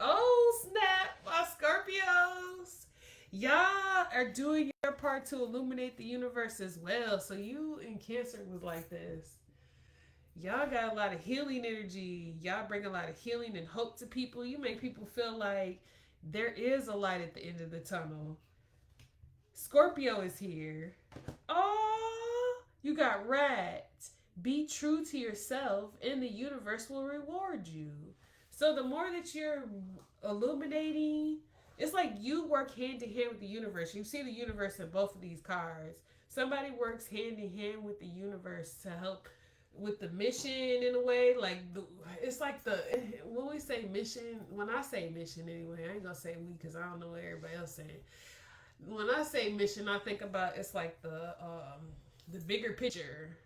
Oh, snap, my Scorpios. Y'all are doing your part to illuminate the universe as well. So you in Cancer was like this. Y'all got a lot of healing energy. Y'all bring a lot of healing and hope to people. You make people feel like there is a light at the end of the tunnel. Scorpio is here. Oh, you got rat. Be true to yourself and the universe will reward you. So the more that you're illuminating, it's like you work hand in hand with the universe. You see the universe in both of these cards. Somebody works hand in hand with the universe to help with the mission in a way. Like, it's like when we say mission, when I say mission anyway, I ain't gonna say we because I don't know what everybody else saying. When I say mission, I think about it's like the bigger picture,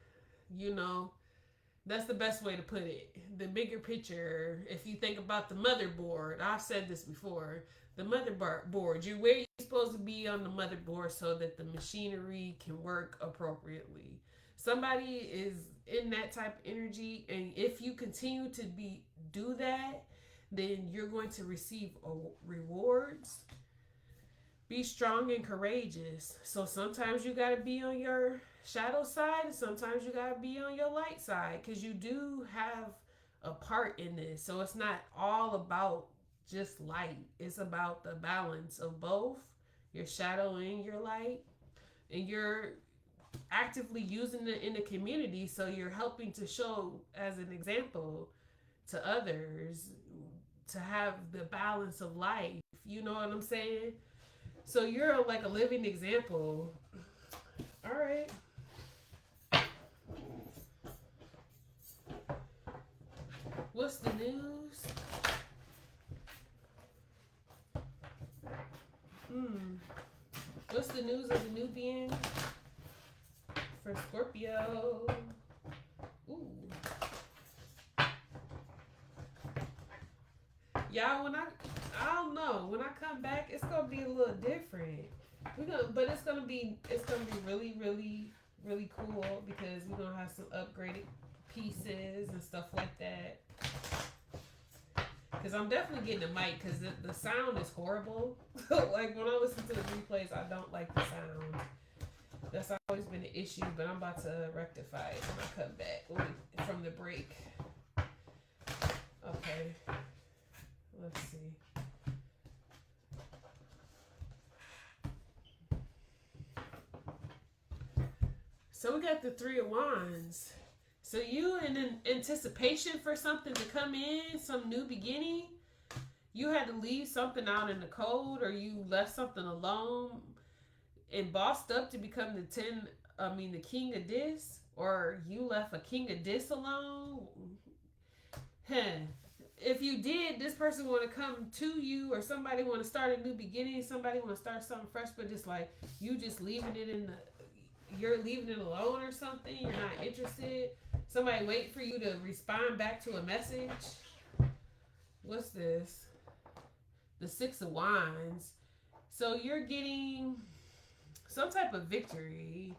That's the best way to put it. The bigger picture. If you think about the motherboard, I've said this before. The motherboard, where you're supposed to be on the motherboard so that the machinery can work appropriately. Somebody is in that type of energy, and if you continue to do that, then you're going to receive rewards. Be strong and courageous. So sometimes you got to be on your shadow side, and sometimes you got to be on your light side, because you do have a part in this. So it's not all about just light. It's about the balance of both your shadow and your light, and you're actively using it in the community. So you're helping to show as an example to others to have the balance of life. You know what I'm saying? So you're like a living example. All right. What's the news? What's the news of the Nubian for Scorpio? Ooh. Y'all, I don't know. When I come back, it's gonna be a little different. But it's gonna be really, really, really cool, because we're gonna have some upgraded pieces and stuff like that. Because I'm definitely getting a mic, because the sound is horrible. Like, when I listen to the replays, I don't like the sound. That's always been an issue, but I'm about to rectify it when I come back from the break. Okay. Let's see. So we got the Three of Wands. So you in anticipation for something to come in, some new beginning. You had to leave something out in the cold, or you left something alone. and bossed up to become the king of this, or you left a king of this alone. Huh. If you did, this person want to come to you, or somebody want to start a new beginning, somebody want to start something fresh, but just like you just leaving it in the, you're leaving it alone or something, you're not interested. Somebody wait for you to respond back to a message. What's this? The Six of Wands. So you're getting some type of victory,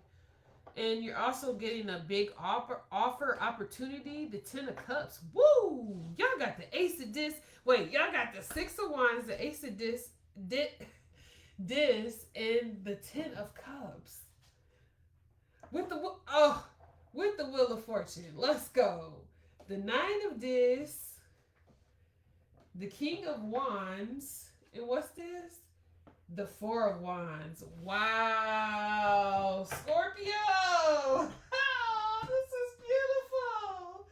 and you're also getting a big offer opportunity. The Ten of Cups. Woo! Y'all got the Ace of Dis. Wait, y'all got the Six of Wands, the Ace of Dis, and the Ten of Cups. With the Wheel of Fortune. Let's go. The Nine of Dis, the King of Wands, and what's this? The Four of Wands. Wow. Scorpio. Oh, this is beautiful.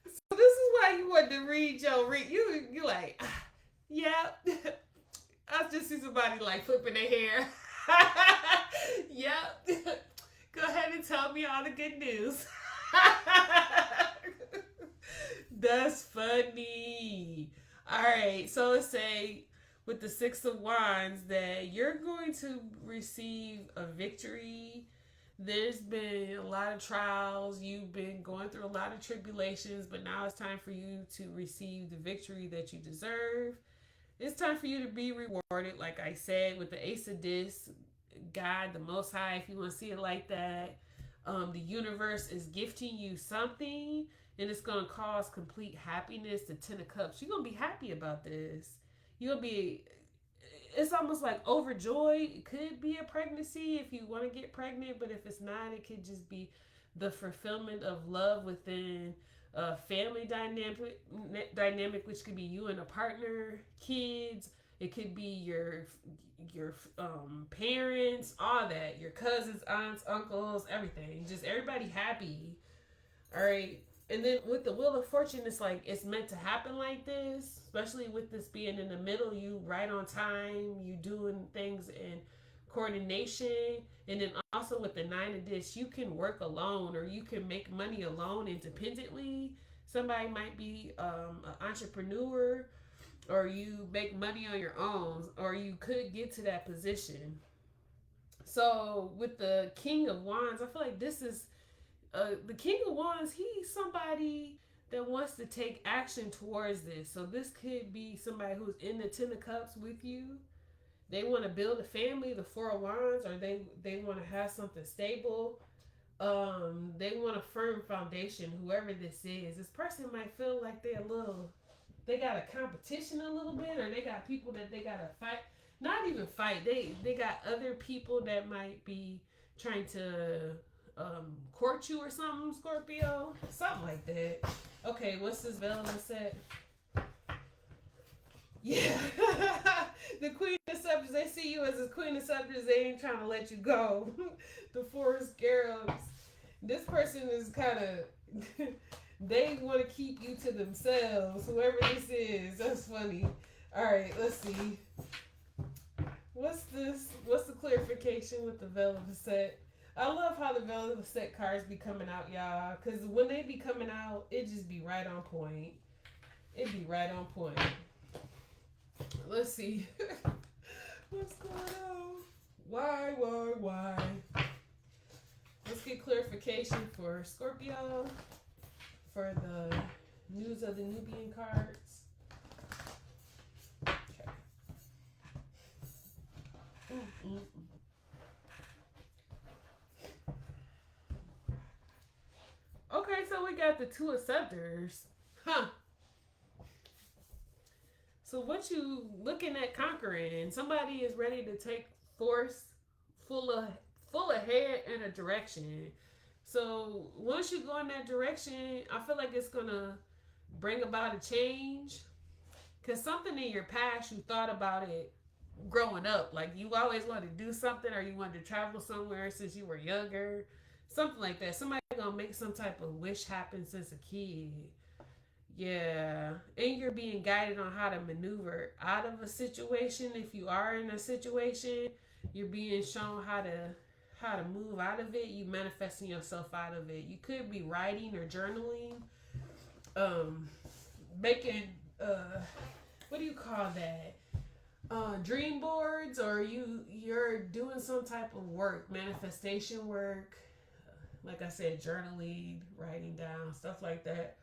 So this is why you want to read your you like, yep. I just see somebody like flipping their hair. Yep. Go ahead and tell me all the good news. That's funny. All right. So let's say with the Six of Wands that you're going to receive a victory. There's been a lot of trials. You've been going through a lot of tribulations, but now it's time for you to receive the victory that you deserve. It's time for you to be rewarded, like I said, with the Ace of Dis, God, the Most High, if you want to see it like that. The universe is gifting you something, and it's going to cause complete happiness. The Ten of Cups. You're going to be happy about this. You'll be, it's almost like overjoyed. It could be a pregnancy if you want to get pregnant, but if it's not, it could just be the fulfillment of love within a family dynamic, which could be you and a partner, kids. It could be your parents, all that, your cousins, aunts, uncles, everything. Just everybody happy. All right. And then with the Wheel of Fortune, it's like it's meant to happen like this, especially with this being in the middle. You right on time, you doing things in coordination. And then also with the Nine of Dis, you can work alone, or you can make money alone independently. Somebody might be an entrepreneur, or you make money on your own, or you could get to that position. So with the King of Wands, I feel like this is the King of Wands. He's somebody that wants to take action towards this. So this could be somebody who's in the Ten of Cups with you. They want to build a family, the Four of Wands, or they want to have something stable. They want a firm foundation, whoever this is. This person might feel like they got a competition a little bit, or they got people that they got to fight. Not even fight. They got other people that might be trying to court you or something, Scorpio. Something like that. Okay, what's this velvet set? Yeah. The Queen of Scepters, they see you as a Queen of Scepters. They ain't trying to let you go. The Four of Scarabs. This person is kind of... They want to keep you to themselves, whoever this is. That's funny. All right, let's see. What's this? What's the clarification with the velvet set? I love how the velvet set cards be coming out, y'all. Because when they be coming out, it just be right on point. It be right on point. Let's see. What's going on? Why? Let's get clarification for Scorpio. For the Newz of the Nubian cards. Okay. Okay, so we got the Two of Scepters. Huh. So what you looking at conquering? Somebody is ready to take force full of head in a direction. So once you go in that direction, I feel like it's gonna bring about a change. Cause something in your past, you thought about it growing up. Like you always wanted to do something, or you wanted to travel somewhere since you were younger. Something like that. Somebody gonna make some type of wish happen since a kid. Yeah. And you're being guided on how to maneuver out of a situation. If you are in a situation, You're being shown how to move out of it. You manifesting yourself out of it. You could be writing or journaling, making what do you call that? Dream boards, or you're doing some type of work, manifestation work. Like I said, journaling, writing down, stuff like that.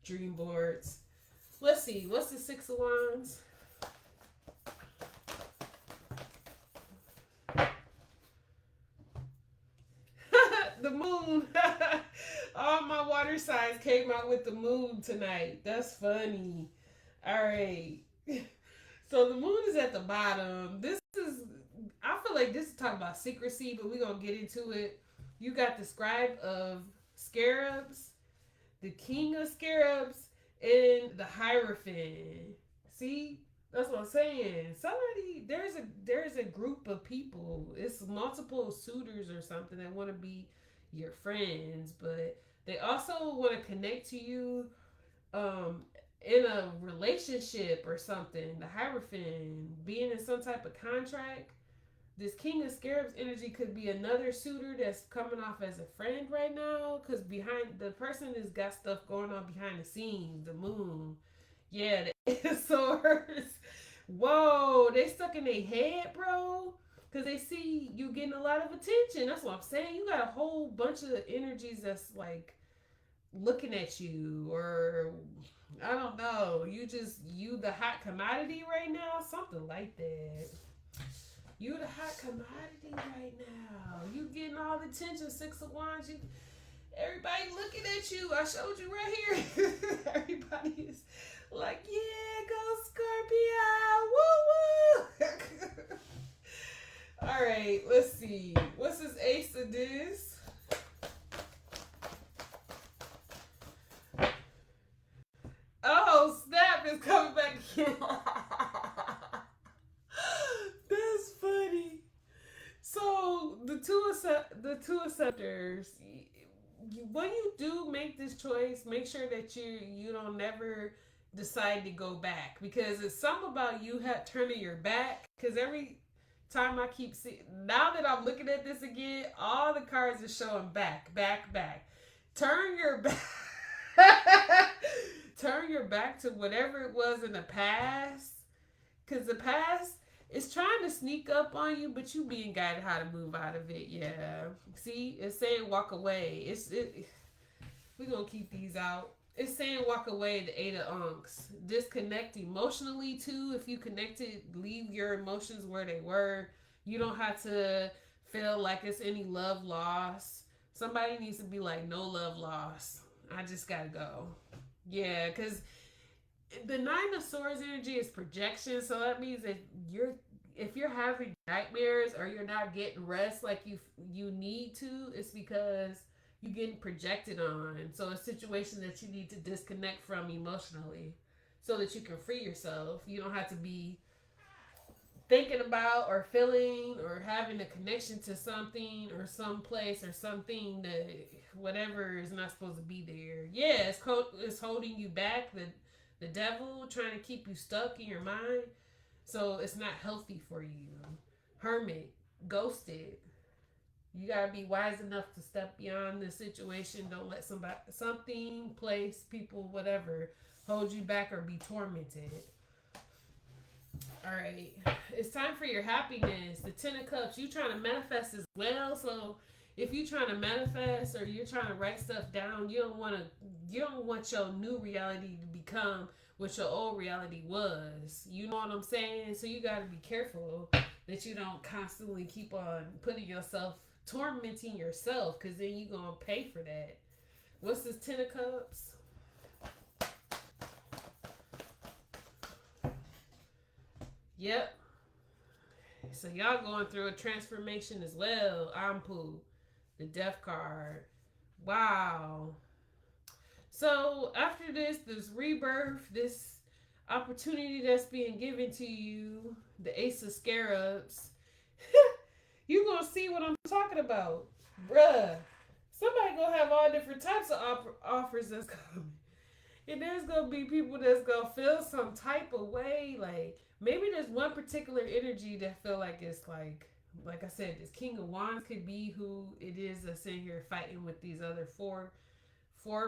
Dream boards. Let's see. What's the Six of Wands? The moon. All my water signs came out with the moon tonight. That's funny. All right. So the moon is at the bottom. I feel like this is talking about secrecy, but we're going to get into it. You got the Scribe of Scarabs, the King of Scarabs, and the Hierophant. See? That's what I'm saying. There's a group of people. It's multiple suitors or something that want to be your friends, but they also want to connect to you in a relationship or something. The Hierophant, being in some type of contract. This King of Scarabs energy could be another suitor that's coming off as a friend right now, because behind the person has got stuff going on behind the scenes. The moon. Yeah, the Eight of Swords. Whoa, they stuck in their head, bro. Because they see you getting a lot of attention. That's what I'm saying. You got a whole bunch of energies that's like looking at you, or I don't know. You the hot commodity right now. Something like that. You the hot commodity right now. You getting all the attention. Six of Wands. Everybody looking at you. I showed you right here. Everybody is like, yeah, go Scorpio. Woo woo. All right, let's see. What's this Ace of this? Oh, snap is coming back again. That's funny. So the two acceptors. When you do make this choice, make sure that you don't never decide to go back, because it's something about you turning your back. Because every time I keep seeing, now that I'm looking at this again, all the cards are showing back. Turn your back. Turn your back to whatever it was in the past, because the past is trying to sneak up on you, but you being guided how to move out of it. Yeah. See, it's saying walk away. We're going to keep these out. It's saying walk away, the Eight of Unks. Disconnect emotionally, too. If you connected, leave your emotions where they were. You don't have to feel like it's any love loss. Somebody needs to be like, no love loss. I just got to go. Yeah, because the Nine of Swords energy is projection, so that means that if you're having nightmares or you're not getting rest like you need to, it's because you're getting projected on. So a situation that you need to disconnect from emotionally so that you can free yourself. You don't have to be thinking about or feeling or having a connection to something or some place or something that whatever is not supposed to be there. Yeah, it's holding you back. The devil trying to keep you stuck in your mind. So it's not healthy for you. Hermit, ghosted. You gotta be wise enough to step beyond the situation. Don't let something, place, people, whatever, hold you back or be tormented. All right, it's time for your happiness. The Ten of Cups. You trying to manifest as well. So if you trying to manifest or you're trying to write stuff down, you don't want your new reality to become what your old reality was. You know what I'm saying? So you got to be careful that you don't constantly keep on putting yourself, tormenting yourself, because then you're going to pay for that. What's this Ten of Cups? Yep. So y'all going through a transformation as well. Ampu, the Death card. Wow. So after this rebirth, this opportunity that's being given to you, the Ace of Scarabs, you gonna see what I'm talking about. Bruh. Somebody gonna have all different types of offers that's coming. And there's gonna be people that's gonna feel some type of way. Like, maybe there's one particular energy that feel like it's like, Like I said, this King of Wands could be who it is that's in here fighting with these other four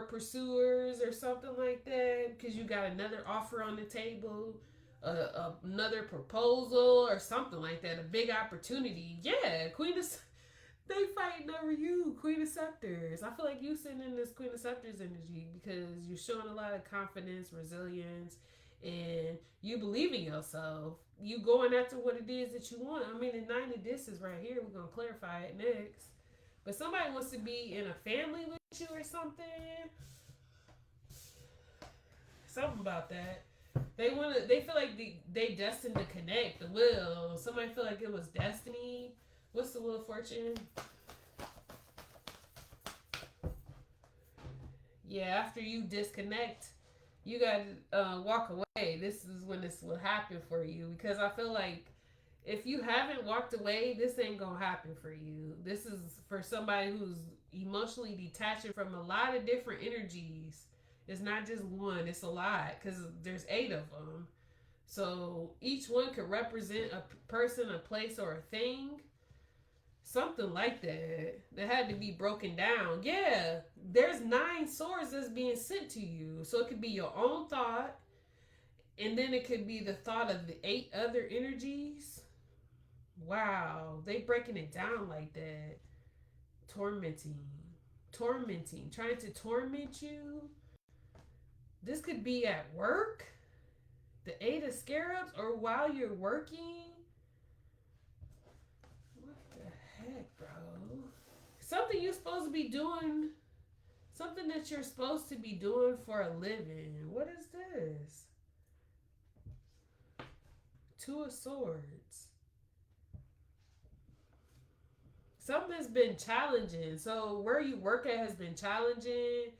pursuers or something like that, because you got another offer on the table, another proposal or something like that, a big opportunity. Yeah, Queen of they fighting over you, Queen of Scepters. I feel like you sitting in this Queen of Scepters energy because you're showing a lot of confidence, resilience, and you believe in yourself. You going after what it is that you want. I mean, the Nine of Discs right here. We're gonna clarify it next. But somebody wants to be in a family with you or something. Something about that. They feel like they destined to connect. The Wheel. Somebody feel like it was destiny. What's the Wheel of Fortune? Yeah, after you disconnect, you gotta walk away. This is when this will happen for you, because I feel like if you haven't walked away, this ain't gonna happen for you. This is for somebody who's emotionally detaching from a lot of different energies. It's not just one, it's a lot, because there's 8 of them. So each one could represent a person, a place, or a thing. Something like that. That had to be broken down. Yeah, there's 9 swords that's being sent to you. So it could be your own thought, and then it could be the thought of the 8 other energies. Wow, they breaking it down like that. Tormenting, trying to torment you. This could be at work, the 8 of Scarabs, or while you're working. What the heck, bro? Something you're supposed to be doing. Something that you're supposed to be doing for a living. What is this? 2 of Swords. Something's been challenging. So where you work at has been challenging.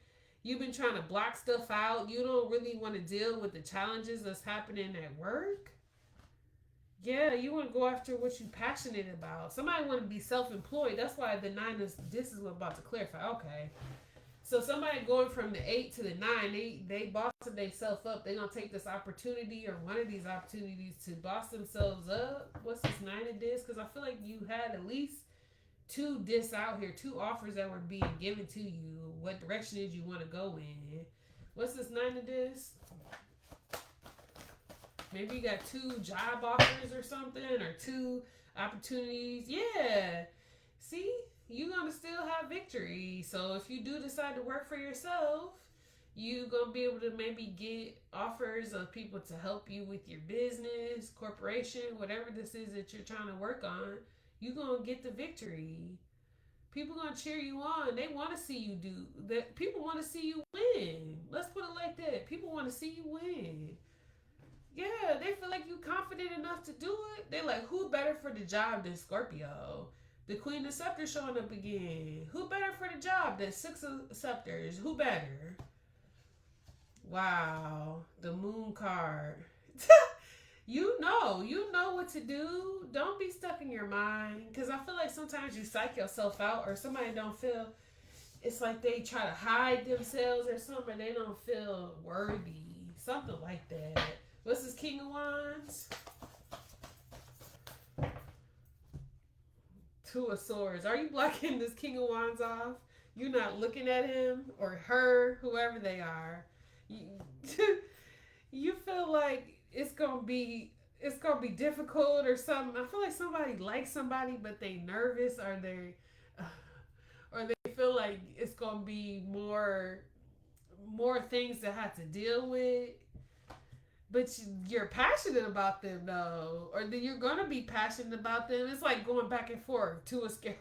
You've been trying to block stuff out. You don't really want to deal with the challenges that's happening at work. Yeah, you want to go after what you're passionate about. Somebody want to be self-employed. That's why the 9 is, this is what I'm about to clarify. Okay. So somebody going from the 8 to the 9, they bossing themselves up. They gonna take this opportunity or one of these opportunities to boss themselves up. What's this 9 of Discs? Because I feel like you had at least 2 discs out here, 2 offers that were being given to you. What direction did you want to go in? What's this 9 of Discs? Maybe you got 2 job offers or something, or 2 opportunities. Yeah. See? You're going to still have victory. So if you do decide to work for yourself, you're going to be able to maybe get offers of people to help you with your business, corporation, whatever this is that you're trying to work on. You're going to get the victory. People going to cheer you on. They want to see you do that. People want to see you win. Let's put it like that. People want to see you win. Yeah, they feel like you're confident enough to do it. They're like, who better for the job than Scorpio? The Queen of Scepters showing up again. Who better for the job than 6 of Scepters? Who better? Wow. The Moon card. You know what to do. Don't be stuck in your mind. Because I feel like sometimes you psych yourself out, or somebody don't feel, it's like they try to hide themselves or something. They don't feel worthy. Something like that. What's this King of Wands? 2 of Swords. Are you blocking this King of Wands off? You're not looking at him or her, whoever they are. You feel like it's gonna be difficult or something. I feel like somebody likes somebody, but they nervous, or they feel like it's gonna be more things to have to deal with. But you're passionate about them, though. Or you're going to be passionate about them. It's like going back and forth to a scare.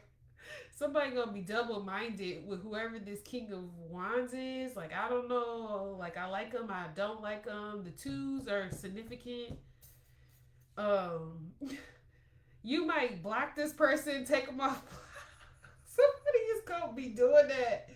Somebody going to be double-minded with whoever this King of Wands is. Like, I don't know. Like, I like them. I don't like them. The 2s are significant. You might block this person, take them off. Somebody is going to be doing that.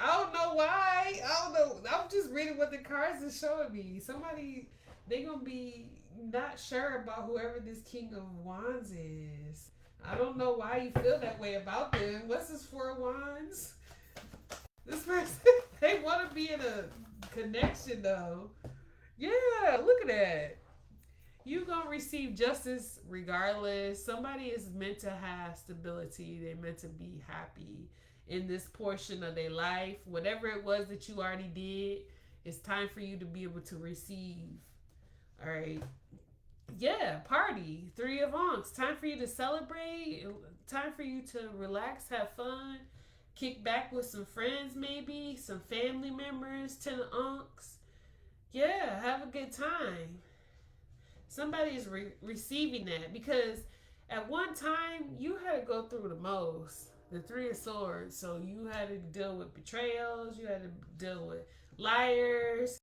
I don't know why. I don't know. I'm just reading what the cards are showing me. Somebody... They're going to be not sure about whoever this King of Wands is. I don't know why you feel that way about them. What's this 4 of Wands? This person, they want to be in a connection, though. Yeah, look at that. You gonna receive justice regardless. Somebody is meant to have stability. They're meant to be happy in this portion of their life. Whatever it was that you already did, it's time for you to be able to receive. All right. Yeah, party. Three of Ankhs. Time for you to celebrate. Time for you to relax, have fun, kick back with some friends, maybe some family members. Ten of Ankhs. Yeah, have a good time. Somebody is receiving that because at one time you had to go through the most. The Three of Swords. So you had to deal with betrayals. You had to deal with liars.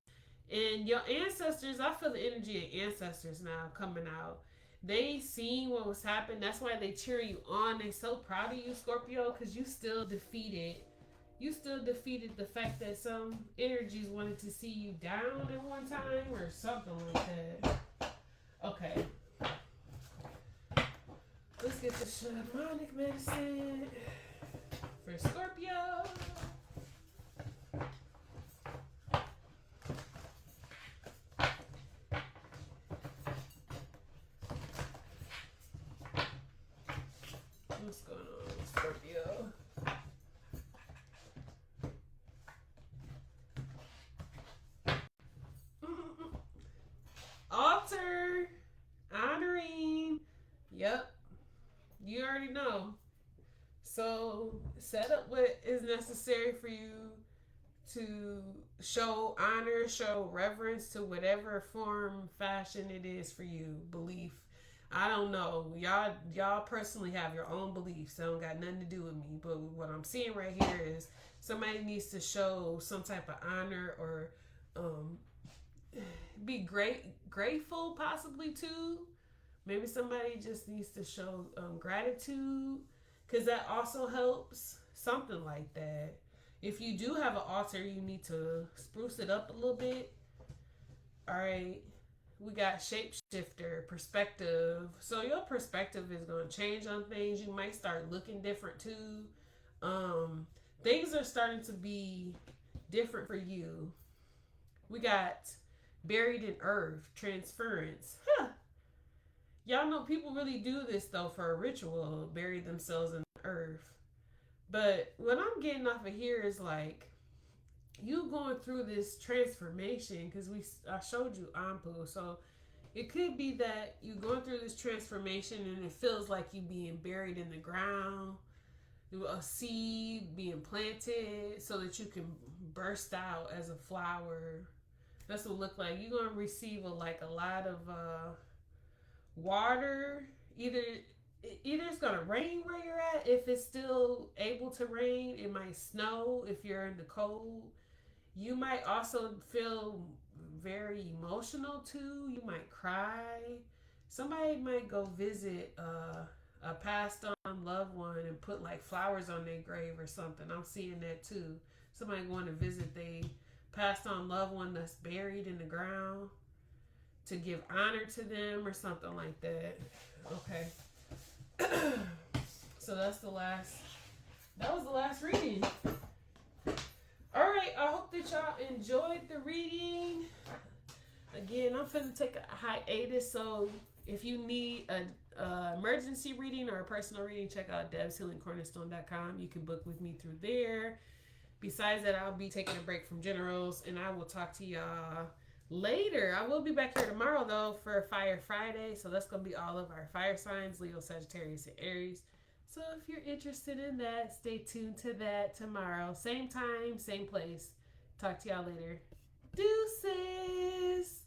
And your ancestors, I feel the energy of ancestors now coming out. They seen what was happening. That's why they cheer you on. They so proud of you, Scorpio, because you still defeated. You still defeated the fact that some energies wanted to see you down at one time or something like that. Okay. Let's get the shamanic medicine for Scorpio. What's going on, Scorpio? Altar, honoring. Yep, you already know. So set up what is necessary for you to show honor, show reverence to whatever form, fashion it is for you. Belief. I don't know. Y'all personally have your own beliefs. That don't got nothing to do with me. But what I'm seeing right here is somebody needs to show some type of honor or be grateful possibly too. Maybe somebody just needs to show gratitude because that also helps. Something like that. If you do have an altar, you need to spruce it up a little bit. All right. We got shapeshifter, perspective. So your perspective is going to change on things. You might start looking different too. Things are starting to be different for you. We got buried in earth, transference. Huh. Y'all know people really do this though for a ritual, bury themselves in the earth. But what I'm getting off of here is like, you going through this transformation because I showed you Ampu, so it could be that you going through this transformation and it feels like you being buried in the ground, a seed being planted so that you can burst out as a flower. That's what it look like. You're gonna receive a lot of water. Either it's gonna rain where you're at if it's still able to rain. It might snow if you're in the cold. You might also feel very emotional too. You might cry. Somebody might go visit a passed on loved one and put like flowers on their grave or something. I'm seeing that too. Somebody going to visit they passed on loved one that's buried in the ground to give honor to them or something like that. Okay. So that was the last reading. All right, I hope that y'all enjoyed the reading. Again, I'm finna take a hiatus, so if you need an emergency reading or a personal reading, check out debshealingcornerstone.com. You can book with me through there. Besides that, I'll be taking a break from generals, and I will talk to y'all later. I will be back here tomorrow, though, for Fire Friday, so that's going to be all of our fire signs, Leo, Sagittarius, and Aries. So if you're interested in that, stay tuned to that tomorrow. Same time, same place. Talk to y'all later. Deuces!